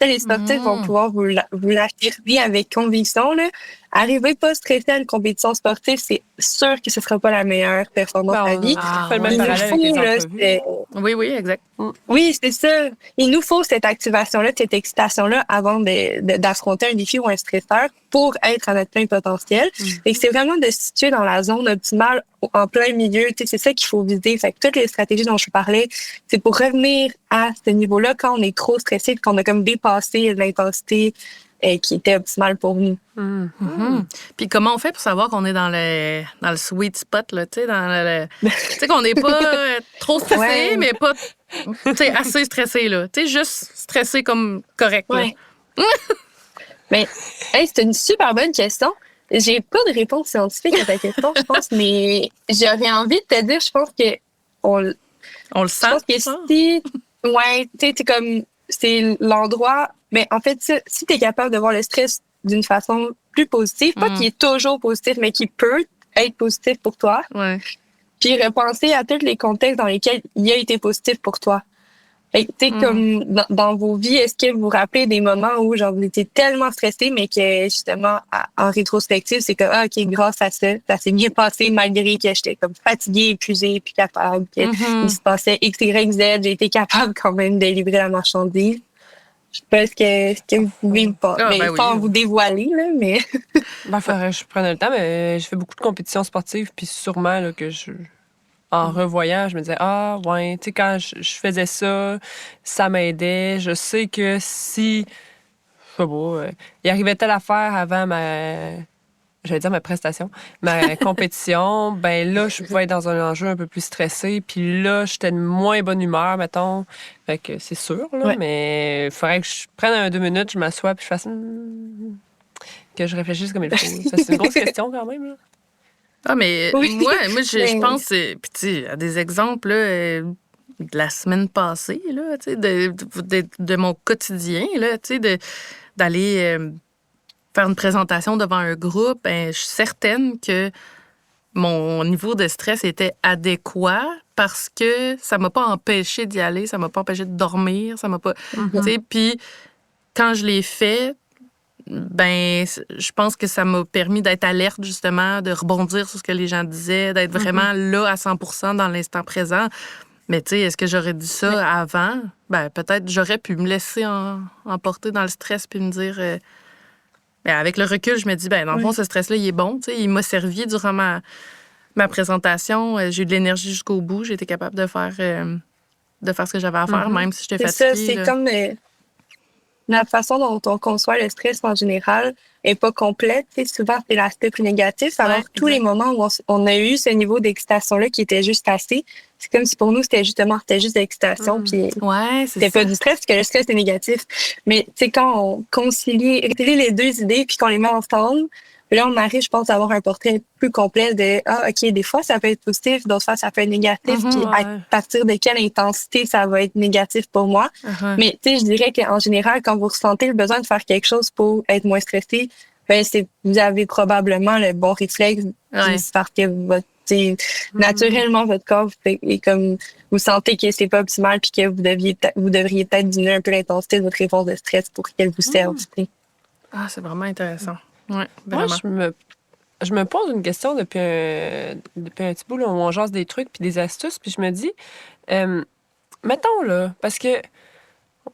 Ça, les sportifs vont pouvoir vous l'affirmer avec conviction, là. Arriver pas stressé à une compétition sportive, c'est sûr que ce sera pas la meilleure performance à vie. Fait le même parallèle avec les entrevues. Oui, exact. Oui, c'est ça. Il nous faut cette activation-là, cette excitation-là avant d'affronter un défi ou un stresseur pour être à notre plein potentiel. Et c'est vraiment de se situer dans la zone optimale en plein milieu. Tu sais, c'est ça qu'il faut viser. Fait que toutes les stratégies dont je parlais, c'est pour revenir à ce niveau-là quand on est trop stressé, qu'on a comme dépassé l'intensité qui était optimale pour nous. Puis comment on fait pour savoir qu'on est dans le sweet spot, là, tu sais, qu'on n'est pas trop stressé, mais pas assez stressé, là. Tu sais, juste stressé comme correct, là. Mais c'est une super bonne question. J'ai pas de réponse scientifique à ta question, je pense, mais j'aurais envie de te dire, je pense que on le sent. Je pense que si, tu sais, comme c'est l'endroit. Mais en fait, si tu es capable de voir le stress d'une façon plus positive, pas qui est toujours positif, mais qui peut être positif pour toi, puis repenser à tous les contextes dans lesquels il a été positif pour toi. Tu sais, comme dans vos vies, est-ce que vous vous rappelez des moments où genre vous étiez tellement stressé, mais que justement, en rétrospective, c'est que, OK, grâce à ça s'est bien passé malgré que j'étais comme fatiguée, épuisée, puis capable, qu'il se passait X, Y, Z, j'ai été capable quand même de livrer la marchandise. Je sais pas ce que vous pouvez pas. Sans vous dévoiler, là, mais. Faudrait que je prenne le temps, mais je fais beaucoup de compétitions sportives, puis sûrement là, que en revoyant, je me disais, tu sais, quand je faisais ça, ça m'aidait. Je sais que si, je sais pas, il arrivait telle affaire avant ma prestation, ma compétition, ben là, je pouvais être dans un enjeu un peu plus stressé, puis là, j'étais de moins bonne humeur, mettons. Fait que c'est sûr, là, mais il faudrait que je prenne 2 minutes, je m'assoie, puis je fasse que je réfléchisse comme il faut. Ça, c'est une grosse question quand même, là. Mais moi, je pense, puis tu sais, à des exemples là, de la semaine passée, là, tu sais, de mon quotidien, là, tu sais, d'aller faire une présentation devant un groupe, je suis certaine que mon niveau de stress était adéquat parce que ça m'a pas empêché d'y aller, ça m'a pas empêché de dormir, ça m'a pas... Tu sais, puis quand je l'ai fait, je pense que ça m'a permis d'être alerte, justement, de rebondir sur ce que les gens disaient, d'être vraiment là à 100% dans l'instant présent. Mais tu sais, est-ce que j'aurais dit ça avant? Peut-être j'aurais pu me laisser emporter dans le stress puis me dire... avec le recul, je me dis, dans le fond, ce stress-là, il est bon. Tu sais, il m'a servi durant ma présentation. J'ai eu de l'énergie jusqu'au bout. J'ai été capable de faire ce que j'avais à faire, même si j'étais fatiguée. C'est ça, c'est comme la façon dont on conçoit le stress en général n'est pas complète. Tu sais, souvent, c'est l'aspect plus négatif. Alors, tous les moments où on a eu ce niveau d'excitation-là qui était juste assez, c'est comme si pour nous, c'était juste d'excitation. Puis c'était pas du stress, parce que le stress, c'est négatif. Mais tu sais, quand on concilie les deux idées puis qu'on les met ensemble, là, on arrive, je pense, à avoir un portrait plus complet de OK, des fois, ça peut être positif, d'autres fois, ça peut être négatif. Puis à partir de quelle intensité ça va être négatif pour moi. Mais tu sais, je dirais qu'en général, quand vous ressentez le besoin de faire quelque chose pour être moins stressé, vous avez probablement le bon réflexe. C'est parce que naturellement, votre corps est comme vous sentez que c'est pas optimal puis que vous devriez peut-être diminuer un peu l'intensité de votre réponse de stress pour qu'elle vous serve. C'est vraiment intéressant. Ouais, moi, je me pose une question depuis un petit bout là, où on jase des trucs puis des astuces, puis je me dis, mettons là, parce que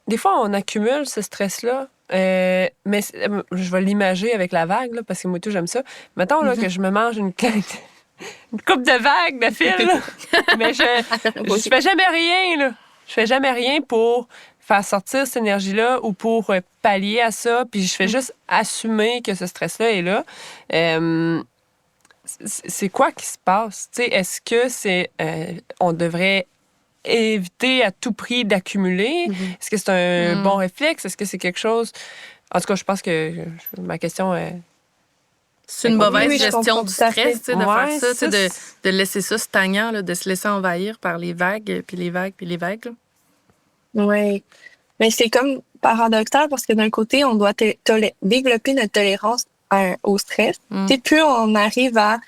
des fois, on accumule ce stress-là, mais je vais l'imager avec la vague, là, parce que moi, tout, j'aime ça. Mettons là, que je me mange une coupe de vagues de fil, là. Mais je fais jamais rien, là. je fais jamais rien pour faire sortir cette énergie-là ou pour pallier à ça, puis je fais juste assumer que ce stress-là est là. C'est quoi qui se passe? T'sais, est-ce que c'est on devrait éviter à tout prix d'accumuler? Est-ce que c'est un bon réflexe? Est-ce que c'est quelque chose... En tout cas, je pense que ma question est... C'est une mauvaise gestion du stress, de Ouais, faire ça, de laisser ça stagnant, là, de se laisser envahir par les vagues, puis les vagues, puis les vagues. Là. Oui. Mais c'est comme paradoxal parce que d'un côté, on doit développer notre tolérance au stress. Plus on arrive à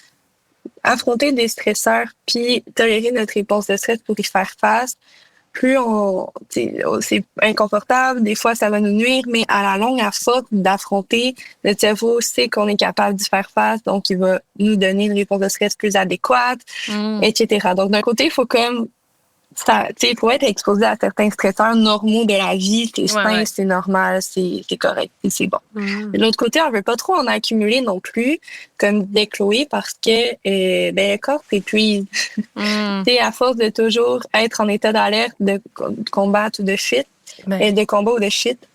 affronter des stresseurs puis tolérer notre réponse de stress pour y faire face, plus c'est inconfortable, des fois ça va nous nuire, mais à la longue, à force d'affronter, notre cerveau sait qu'on est capable d'y faire face, donc il va nous donner une réponse de stress plus adéquate, etc. Donc d'un côté, il faut comme ça, pour être exposé à certains stresseurs normaux de la vie, c'est sain, c'est normal, c'est correct, c'est bon. De l'autre côté, on veut pas trop en accumuler non plus, comme disait Chloé, parce que le corps s'épuise. À force de toujours être en état d'alerte, de combat ou de fuite, de combat ou de fuite,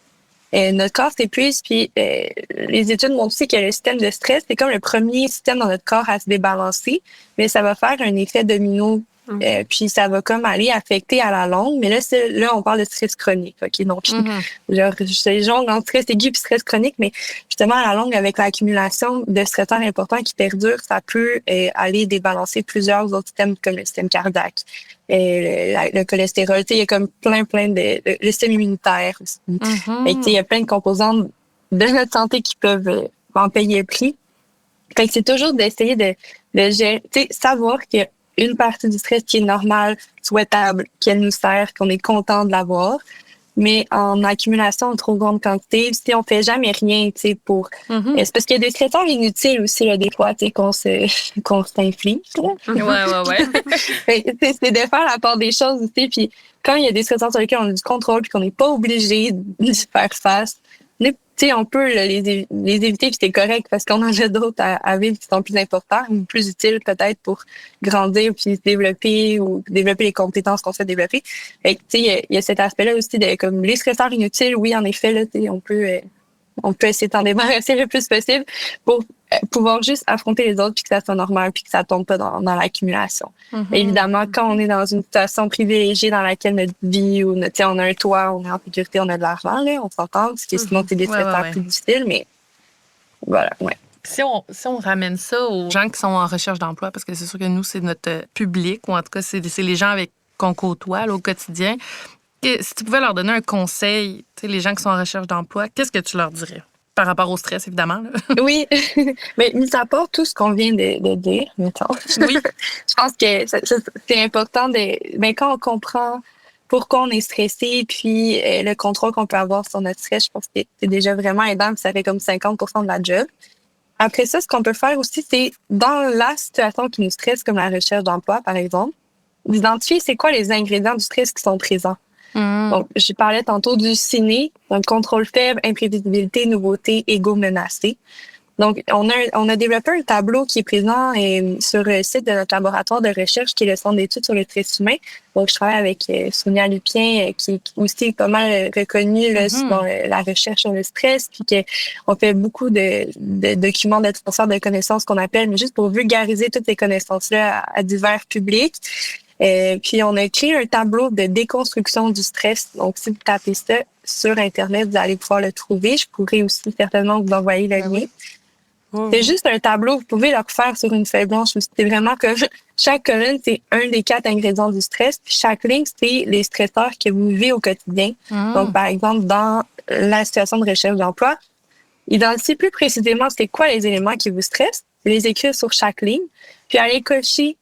notre corps s'épuise, puis les études montrent aussi que le système de stress, c'est comme le premier système dans notre corps à se débalancer, mais ça va faire un effet domino. Puis ça va comme aller affecter à la longue, mais là on parle de stress chronique, ok, donc c'est genre en stress aigu puis stress chronique, mais justement à la longue avec l'accumulation de stresseurs importants qui perdurent, ça peut aller débalancer plusieurs autres systèmes comme le système cardiaque, le cholestérol, il y a comme plein de le système immunitaire aussi. Il y a plein de composantes de notre santé qui peuvent en payer le prix. Fait que c'est toujours d'essayer de gérer, savoir que une partie du stress qui est normale, souhaitable, qu'elle nous sert, qu'on est content de l'avoir. Mais en accumulation en trop grande quantité, si on fait jamais rien, pour... C'est parce qu'il y a des stresseurs inutiles aussi, là, des fois, qu'on s'inflige. Ouais. C'est de faire la part des choses aussi. Puis quand il y a des stresseurs sur lesquels on a du contrôle puis qu'on n'est pas obligé de faire face, on peut les éviter puis c'est correct parce qu'on en a d'autres à vivre qui sont plus importants ou plus utiles peut-être pour grandir puis se développer ou développer les compétences qu'on souhaite développer. Fait que, il y a cet aspect-là aussi de comme les stresseurs inutiles, oui, en effet, là, on peut essayer de s'en débarrasser le plus possible pour pouvoir juste affronter les autres puis que ça soit normal puis que ça tombe pas dans l'accumulation. Évidemment, quand on est dans une situation privilégiée dans laquelle notre vie ou on a un toit, on est en sécurité, on a de l'argent, là, on s'entend, parce que sinon c'est des stresseurs plus difficiles, mais voilà, Si on ramène ça aux gens qui sont en recherche d'emploi, parce que c'est sûr que nous, c'est notre public, ou en tout cas, c'est les gens qu'on côtoie là, au quotidien. Si tu pouvais leur donner un conseil, les gens qui sont en recherche d'emploi, qu'est-ce que tu leur dirais? Par rapport au stress, évidemment. Là. Oui, mais mis à part tout ce qu'on vient de dire, mettons, oui. Je pense que c'est important quand on comprend pourquoi on est stressé, puis le contrôle qu'on peut avoir sur notre stress, je pense que c'est déjà vraiment aidant, puis ça fait comme 50% de la job. Après ça, ce qu'on peut faire aussi, c'est dans la situation qui nous stresse, comme la recherche d'emploi, par exemple, d'identifier c'est quoi les ingrédients du stress qui sont présents. Donc, je parlais tantôt du ciné, donc contrôle faible, imprévisibilité, nouveauté, ego menacé. Donc, on a développé un tableau qui est présent sur le site de notre laboratoire de recherche qui est le Centre d'études sur le stress humain. Donc, je travaille avec Sonia Lupien, qui est aussi pas mal reconnue dans la recherche sur le stress, puis qu'on fait beaucoup de documents de transfert de connaissances qu'on appelle, mais juste pour vulgariser toutes ces connaissances-là à divers publics. Puis on a créé un tableau de déconstruction du stress. Donc, si vous tapez ça sur Internet, vous allez pouvoir le trouver. Je pourrais aussi certainement vous envoyer le lien. C'est juste un tableau. Vous pouvez le refaire sur une feuille blanche. C'est vraiment que chaque colonne, c'est un des 4 ingrédients du stress. Puis chaque ligne, c'est les stresseurs que vous vivez au quotidien. Donc, par exemple, dans la situation de recherche d'emploi, identifier plus précisément c'est quoi les éléments qui vous stressent, les écrire sur chaque ligne, puis aller cocher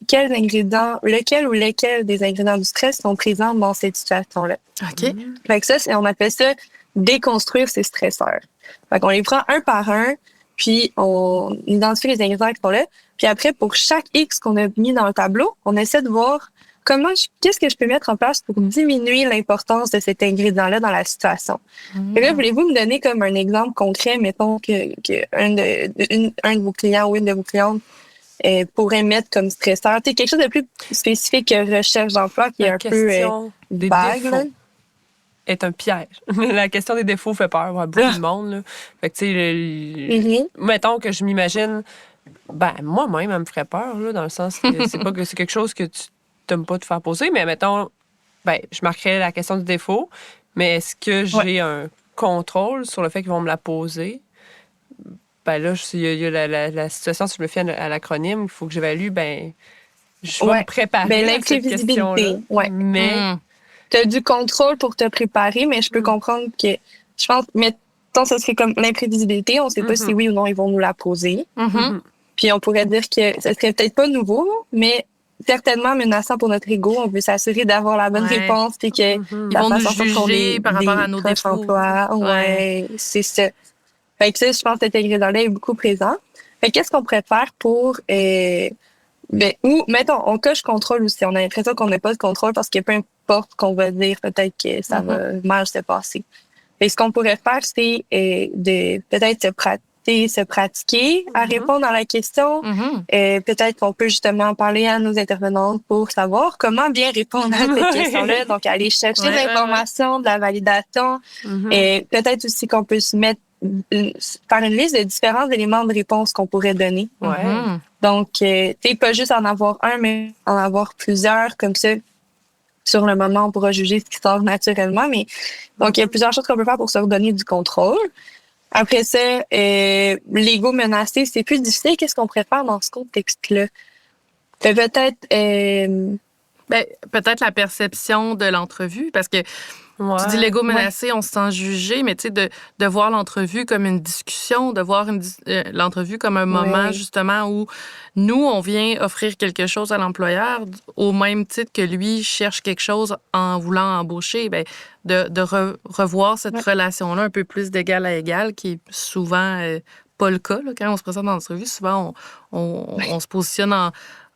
quels ingrédients, lequel ou lesquels des ingrédients du stress sont présents dans cette situation-là. OK. Fait que ça, on appelle ça déconstruire ces stresseurs. Fait qu'on les prend un par un, puis on identifie les ingrédients qui sont là. Puis après, pour chaque X qu'on a mis dans le tableau, on essaie de voir qu'est-ce que je peux mettre en place pour diminuer l'importance de cet ingrédient-là dans la situation. Et là, voulez-vous me donner comme un exemple concret, mettons que un de vos clients ou une de vos clientes pourrait mettre comme stresseur? Tu sais, quelque chose de plus spécifique que recherche d'emploi qui est un peu des vague. défauts Là. est un piège. La question des défauts fait peur à beaucoup de monde. Là. Fait que, tu sais, mettons que je m'imagine, moi-même, elle me ferait peur, là, dans le sens que c'est pas que c'est quelque chose que tu t'aimes pas te faire poser, mais mettons, je marquerais la question du défaut, mais est-ce que j'ai un contrôle sur le fait qu'ils vont me la poser? Là, il y a la situation, si je me fie à l'acronyme, il faut que j'évalue, je vais me préparer à cette question-là. Mais tu as du contrôle pour te préparer, mais je peux comprendre que, je pense, mettons, ça serait comme l'imprévisibilité. On sait pas si oui ou non ils vont nous la poser. Puis on pourrait dire que ça serait peut-être pas nouveau, mais certainement menaçant pour notre ego. On veut s'assurer d'avoir la bonne réponse puis que ils vont nous juger par rapport à nos défauts. C'est ça. Fait que ça, je pense que cet ingrédient-là est beaucoup présent. Fait qu'est-ce qu'on pourrait faire pour... ou, mettons, on coche contrôle aussi. On a l'impression qu'on n'a pas de contrôle parce que peu importe ce qu'on va dire, peut-être que ça va mal se passer. Fait que ce qu'on pourrait faire, c'est de peut-être se pratiquer à répondre à la question. Peut-être qu'on peut justement parler à nos intervenantes pour savoir comment bien répondre à cette question-là. Donc, aller chercher de l'information, de la validation. Et peut-être aussi qu'on peut se mettre faire une liste de différents éléments de réponse qu'on pourrait donner. Donc, tu sais, pas juste en avoir un, mais en avoir plusieurs, comme ça, sur le moment, on pourra juger ce qui sort naturellement. Mais donc, il y a plusieurs choses qu'on peut faire pour se redonner du contrôle. Après ça, l'ego menacé, c'est plus difficile. Qu'est-ce qu'on pourrait faire dans ce contexte-là? Peut-être... peut-être la perception de l'entrevue, parce que tu dis l'ego menacé, on se sent jugé, mais tu sais, de voir l'entrevue comme une discussion, de voir l'entrevue comme un moment, justement, où nous, on vient offrir quelque chose à l'employeur, au même titre que lui cherche quelque chose en voulant embaucher, de revoir cette relation-là un peu plus d'égal à égal, qui est souvent pas le cas. Là, quand on se présente dans l'entrevue, souvent, on se positionne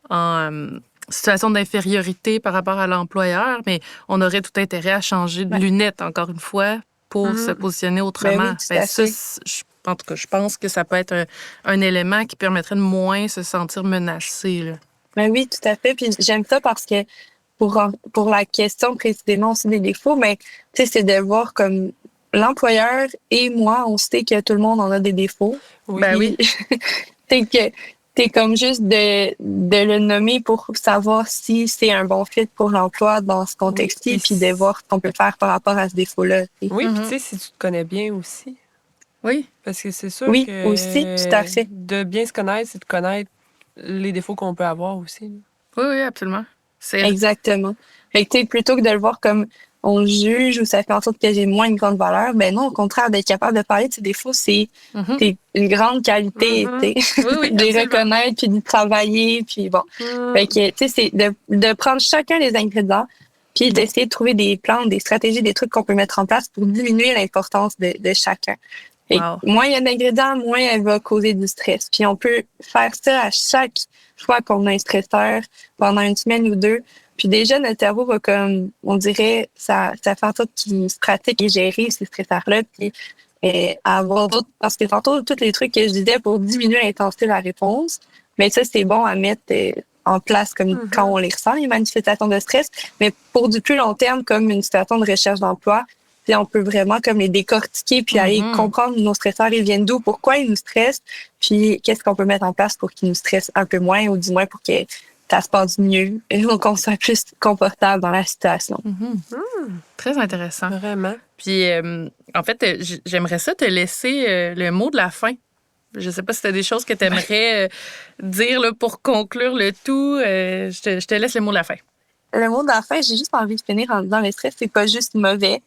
en situation d'infériorité par rapport à l'employeur, mais on aurait tout intérêt à changer de lunettes, encore une fois, pour se positionner autrement. En tout cas, je pense que ça peut être un élément qui permettrait de moins se sentir menacé. Là. Oui, tout à fait. Puis j'aime ça parce que pour la question précisément aussi des défauts, mais tu sais, c'est de voir comme l'employeur et moi, on sait que tout le monde en a des défauts. Oui. C'est que c'est comme juste de le nommer pour savoir si c'est un bon fit pour l'emploi dans ce contexte-ci, puis de voir ce qu'on peut faire par rapport à ce défaut-là. Oui, puis tu sais, si tu te connais bien aussi. Oui. Parce que c'est sûr que aussi, tout à fait. De bien se connaître, c'est de connaître les défauts qu'on peut avoir aussi. Oui, absolument. Exactement. Fait que, plutôt que de le voir comme on juge ou ça fait en sorte que j'ai moins une grande valeur, non, au contraire, d'être capable de parler de ses défauts, c'est une grande qualité, de les reconnaître, puis de travailler, puis bon. Fait que, tu sais, c'est de prendre chacun des ingrédients, puis d'essayer de trouver des plans, des stratégies, des trucs qu'on peut mettre en place pour diminuer l'importance de chacun. Moins il y a d'ingrédients, moins elle va causer du stress. Puis on peut faire ça à chaque fois qu'on a un stresseur pendant une semaine ou deux. Puis déjà, notre cerveau va comme, on dirait, ça fait en sorte qu'il se pratique et gérer ces stresseurs-là. Puis avoir d'autres, parce que tantôt, tous les trucs que je disais pour diminuer l'intensité de la réponse, mais ça, c'est bon à mettre en place comme quand on les ressent, les manifestations de stress. Mais pour du plus long terme, comme une situation de recherche d'emploi, puis on peut vraiment comme les décortiquer puis aller comprendre nos stresseurs, ils viennent d'où, pourquoi ils nous stressent, puis qu'est-ce qu'on peut mettre en place pour qu'ils nous stressent un peu moins ou du moins pour que ça se passe mieux et qu'on soit plus confortable dans la situation. Très intéressant. Vraiment. Puis, en fait, j'aimerais ça te laisser le mot de la fin. Je ne sais pas si tu as des choses que tu aimerais dire là, pour conclure le tout. Je te laisse le mot de la fin. Le mot de la fin, j'ai juste envie de finir en disant le stress, c'est pas juste mauvais.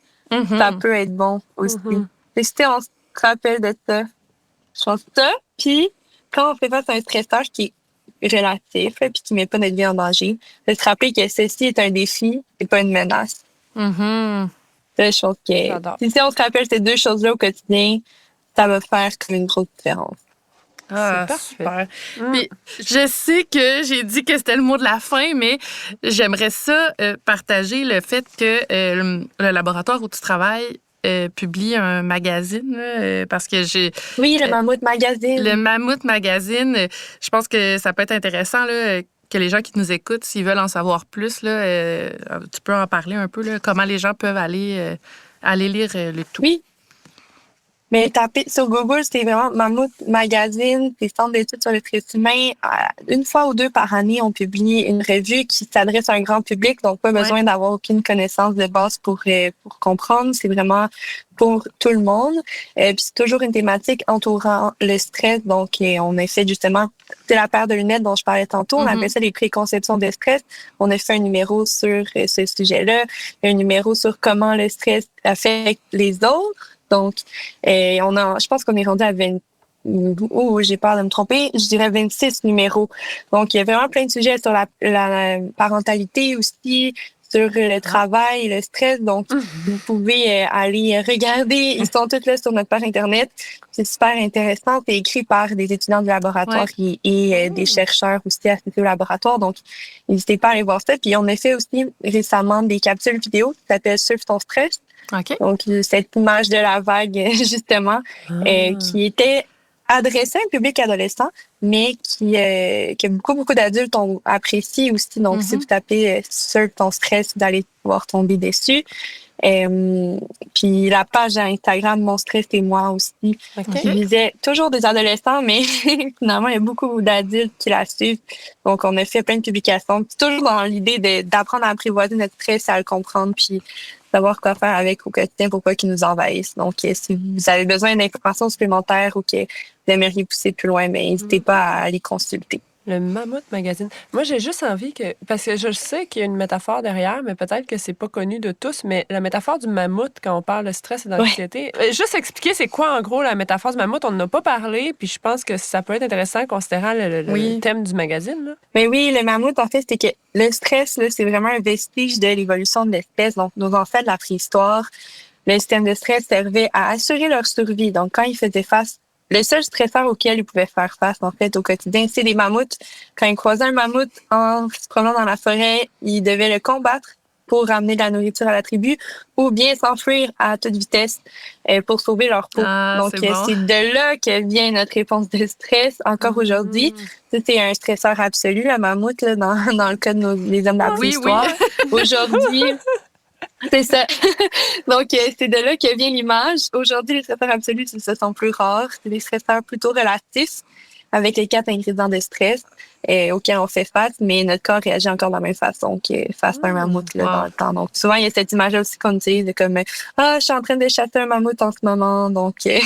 Ça peut être bon aussi. Et si on se rappelle de ça, je pense ça. Puis, quand on fait face à un stresseur qui est relatif puis qui ne met pas notre vie en danger, de se rappeler que ceci est un défi et pas une menace. C'est je pense que si on se rappelle ces deux choses-là au quotidien, ça va faire comme une grosse différence. Ah, super. Puis, je sais que j'ai dit que c'était le mot de la fin, mais j'aimerais ça partager le fait que le laboratoire où tu travailles publie un magazine, là, parce que j'ai... Oui, le Mammouth Magazine. Le Mammouth Magazine, je pense que ça peut être intéressant, là, que les gens qui nous écoutent, s'ils veulent en savoir plus, là, tu peux en parler un peu, là, comment les gens peuvent aller lire le tout. Oui. Mais taper sur Google, c'est vraiment Mammouth Magazine, c'est Centre d'études sur le stress humain. Une fois ou deux par année, on publie une revue qui s'adresse à un grand public, donc pas besoin d'avoir aucune connaissance de base pour comprendre. C'est vraiment pour tout le monde. Puis c'est toujours une thématique entourant le stress. Donc, on a fait justement, c'est la paire de lunettes dont je parlais tantôt. On appelle ça les préconceptions de stress. On a fait un numéro sur ce sujet-là, un numéro sur comment le stress affecte les autres. Donc, je pense qu'on est rendu à 20, j'ai peur de me tromper, je dirais 26 numéros. Donc, il y a vraiment plein de sujets sur la parentalité aussi, sur le travail, le stress. Donc, vous pouvez aller regarder. Ils sont tous là sur notre page Internet. C'est super intéressant. C'est écrit par des étudiants du laboratoire et des chercheurs aussi associés au laboratoire. Donc, n'hésitez pas à aller voir ça. Puis, on a fait aussi récemment des capsules vidéo qui s'appellent « Surf ton stress ». Okay. Donc, cette image de la vague, justement, qui était adressée à un public adolescent, mais que beaucoup d'adultes ont apprécié aussi. Donc, si vous tapez sur ton stress, vous allez pouvoir tomber dessus. Puis la page Instagram Mon stress et moi aussi, qui visait toujours des adolescents, mais finalement, il y a beaucoup d'adultes qui la suivent. Donc, on a fait plein de publications, toujours dans l'idée d'apprendre à apprivoiser notre stress, à le comprendre, puis savoir quoi faire avec au quotidien pour pas qu'ils nous envahissent. Donc, si vous avez besoin d'informations supplémentaires ou que vous aimeriez pousser plus loin, mais n'hésitez pas à aller consulter. Le Mammouth Magazine. Moi, j'ai juste envie que... Parce que je sais qu'il y a une métaphore derrière, mais peut-être que c'est pas connu de tous, mais la métaphore du mammouth, quand on parle de stress et d'anxiété, juste expliquer c'est quoi, en gros, la métaphore du mammouth. On n'en a pas parlé, puis je pense que ça peut être intéressant considérant le thème du magazine. Là. Mais oui, le mammouth, en fait, c'est que le stress, là, c'est vraiment un vestige de l'évolution de l'espèce. Donc, nos ancêtres de la préhistoire, le système de stress servait à assurer leur survie. Donc, quand ils faisaient face le seul stresseur auquel ils pouvaient faire face, en fait, au quotidien, c'est des mammouths. Quand ils croisaient un mammouth en se promenant dans la forêt, ils devaient le combattre pour ramener de la nourriture à la tribu ou bien s'enfuir à toute vitesse pour sauver leur peau. Donc, c'est de là que vient notre réponse de stress encore aujourd'hui. Ça, c'est un stresseur absolu, le mammouth, là, dans le cas de les hommes de la préhistoire. Aujourd'hui... C'est ça. Donc, c'est de là que vient l'image. Aujourd'hui, les stresseurs absolus, ce sont plus rares. C'est des stresseurs plutôt relatifs avec les 4 ingrédients de stress auxquels on fait face, mais notre corps réagit encore de la même façon que face à un mammouth là, dans le temps. Donc, souvent, il y a cette image-là aussi qu'on utilise de comme « Ah, je suis en train de chasser un mammouth en ce moment. » Donc, c'est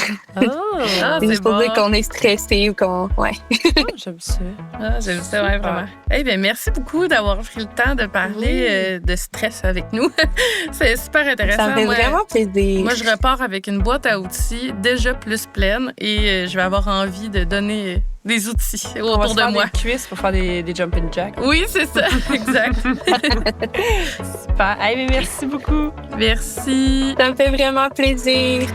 juste pour dire qu'on est stressé ou qu'on... Ouais. J'aime ça. J'aime ça, ouais, vraiment. Eh bien, merci beaucoup d'avoir pris le temps de parler de stress avec nous. C'est super intéressant. Ça me fait vraiment plaisir. Moi, je repars avec une boîte à outils déjà plus pleine et je vais avoir envie de donner des outils autour de moi. Des cuisses pour faire des jumping jacks. Oui, c'est ça. Exact. Super. Hey, mais merci beaucoup. Merci. Ça me fait vraiment plaisir.